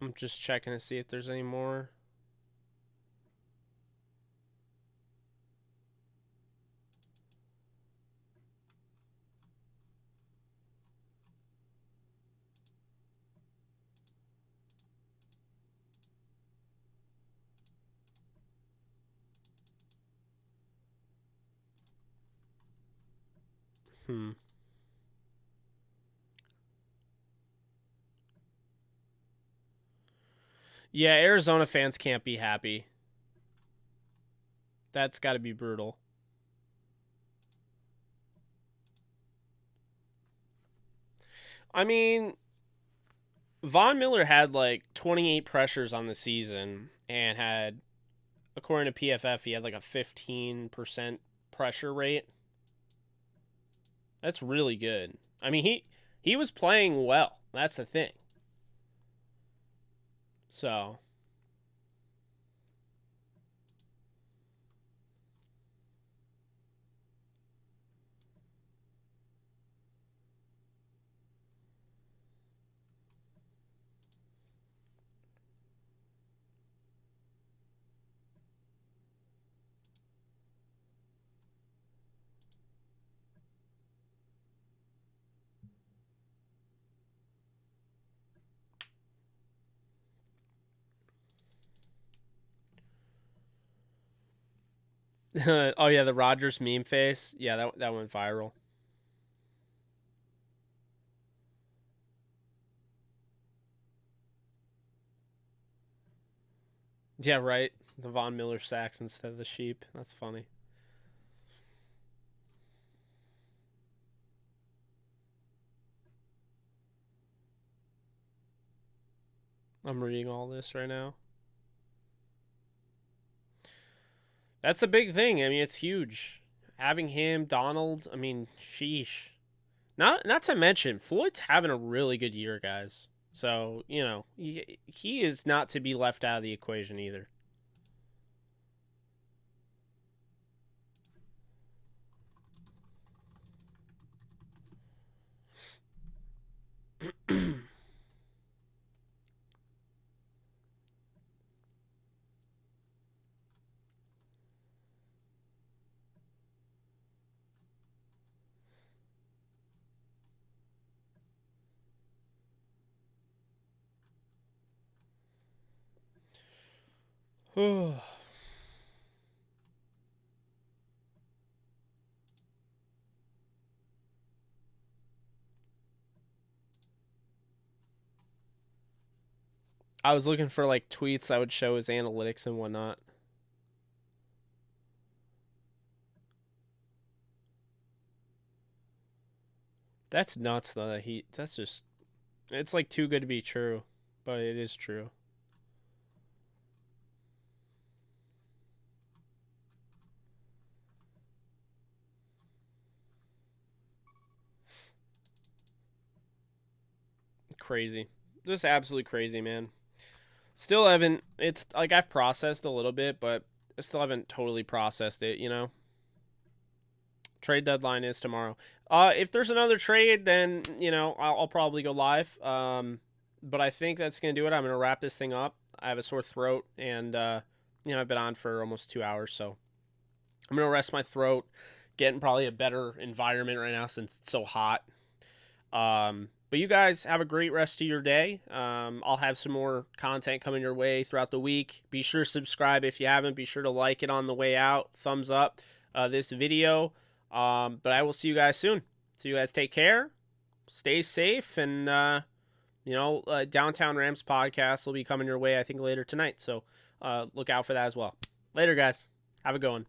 I'm just checking to see if there's any more. Yeah, Arizona fans can't be happy. That's got to be brutal. I mean, Von Miller had like 28 pressures on the season and had, according to PFF, he had like a 15% pressure rate. That's really good. I mean, he was playing well. That's the thing. So, oh yeah, the Rodgers meme face. Yeah, that went viral. Yeah, right. The Von Miller sacks instead of the sheep. That's funny. I'm reading all this right now. That's a big thing. I mean, it's huge. Having him, Donald. I mean, sheesh. Not to mention, Floyd's having a really good year, guys. So he is not to be left out of the equation either. I was looking for like tweets that would show his analytics and whatnot. That's nuts though. That's just, it's like too good to be true, but it is true. Crazy. Just absolutely crazy, man. Still haven't, it's like I've processed a little bit, but I still haven't totally processed it, you know? Trade deadline is tomorrow. If there's another trade, then, you know, I'll probably go live. But I think that's going to do it. I'm going to wrap this thing up. I have a sore throat, and, you know, I've been on for almost 2 hours, so I'm going to rest my throat, get in probably a better environment right now since it's so hot. But you guys have a great rest of your day. I'll have some more content coming your way throughout the week. Be sure to subscribe if you haven't. Be sure to like it on the way out. Thumbs up this video. But I will see you guys soon. So you guys take care. Stay safe. And, you know, Downtown Rams podcast will be coming your way, I think, later tonight. So look out for that as well. Later, guys. Have a good one.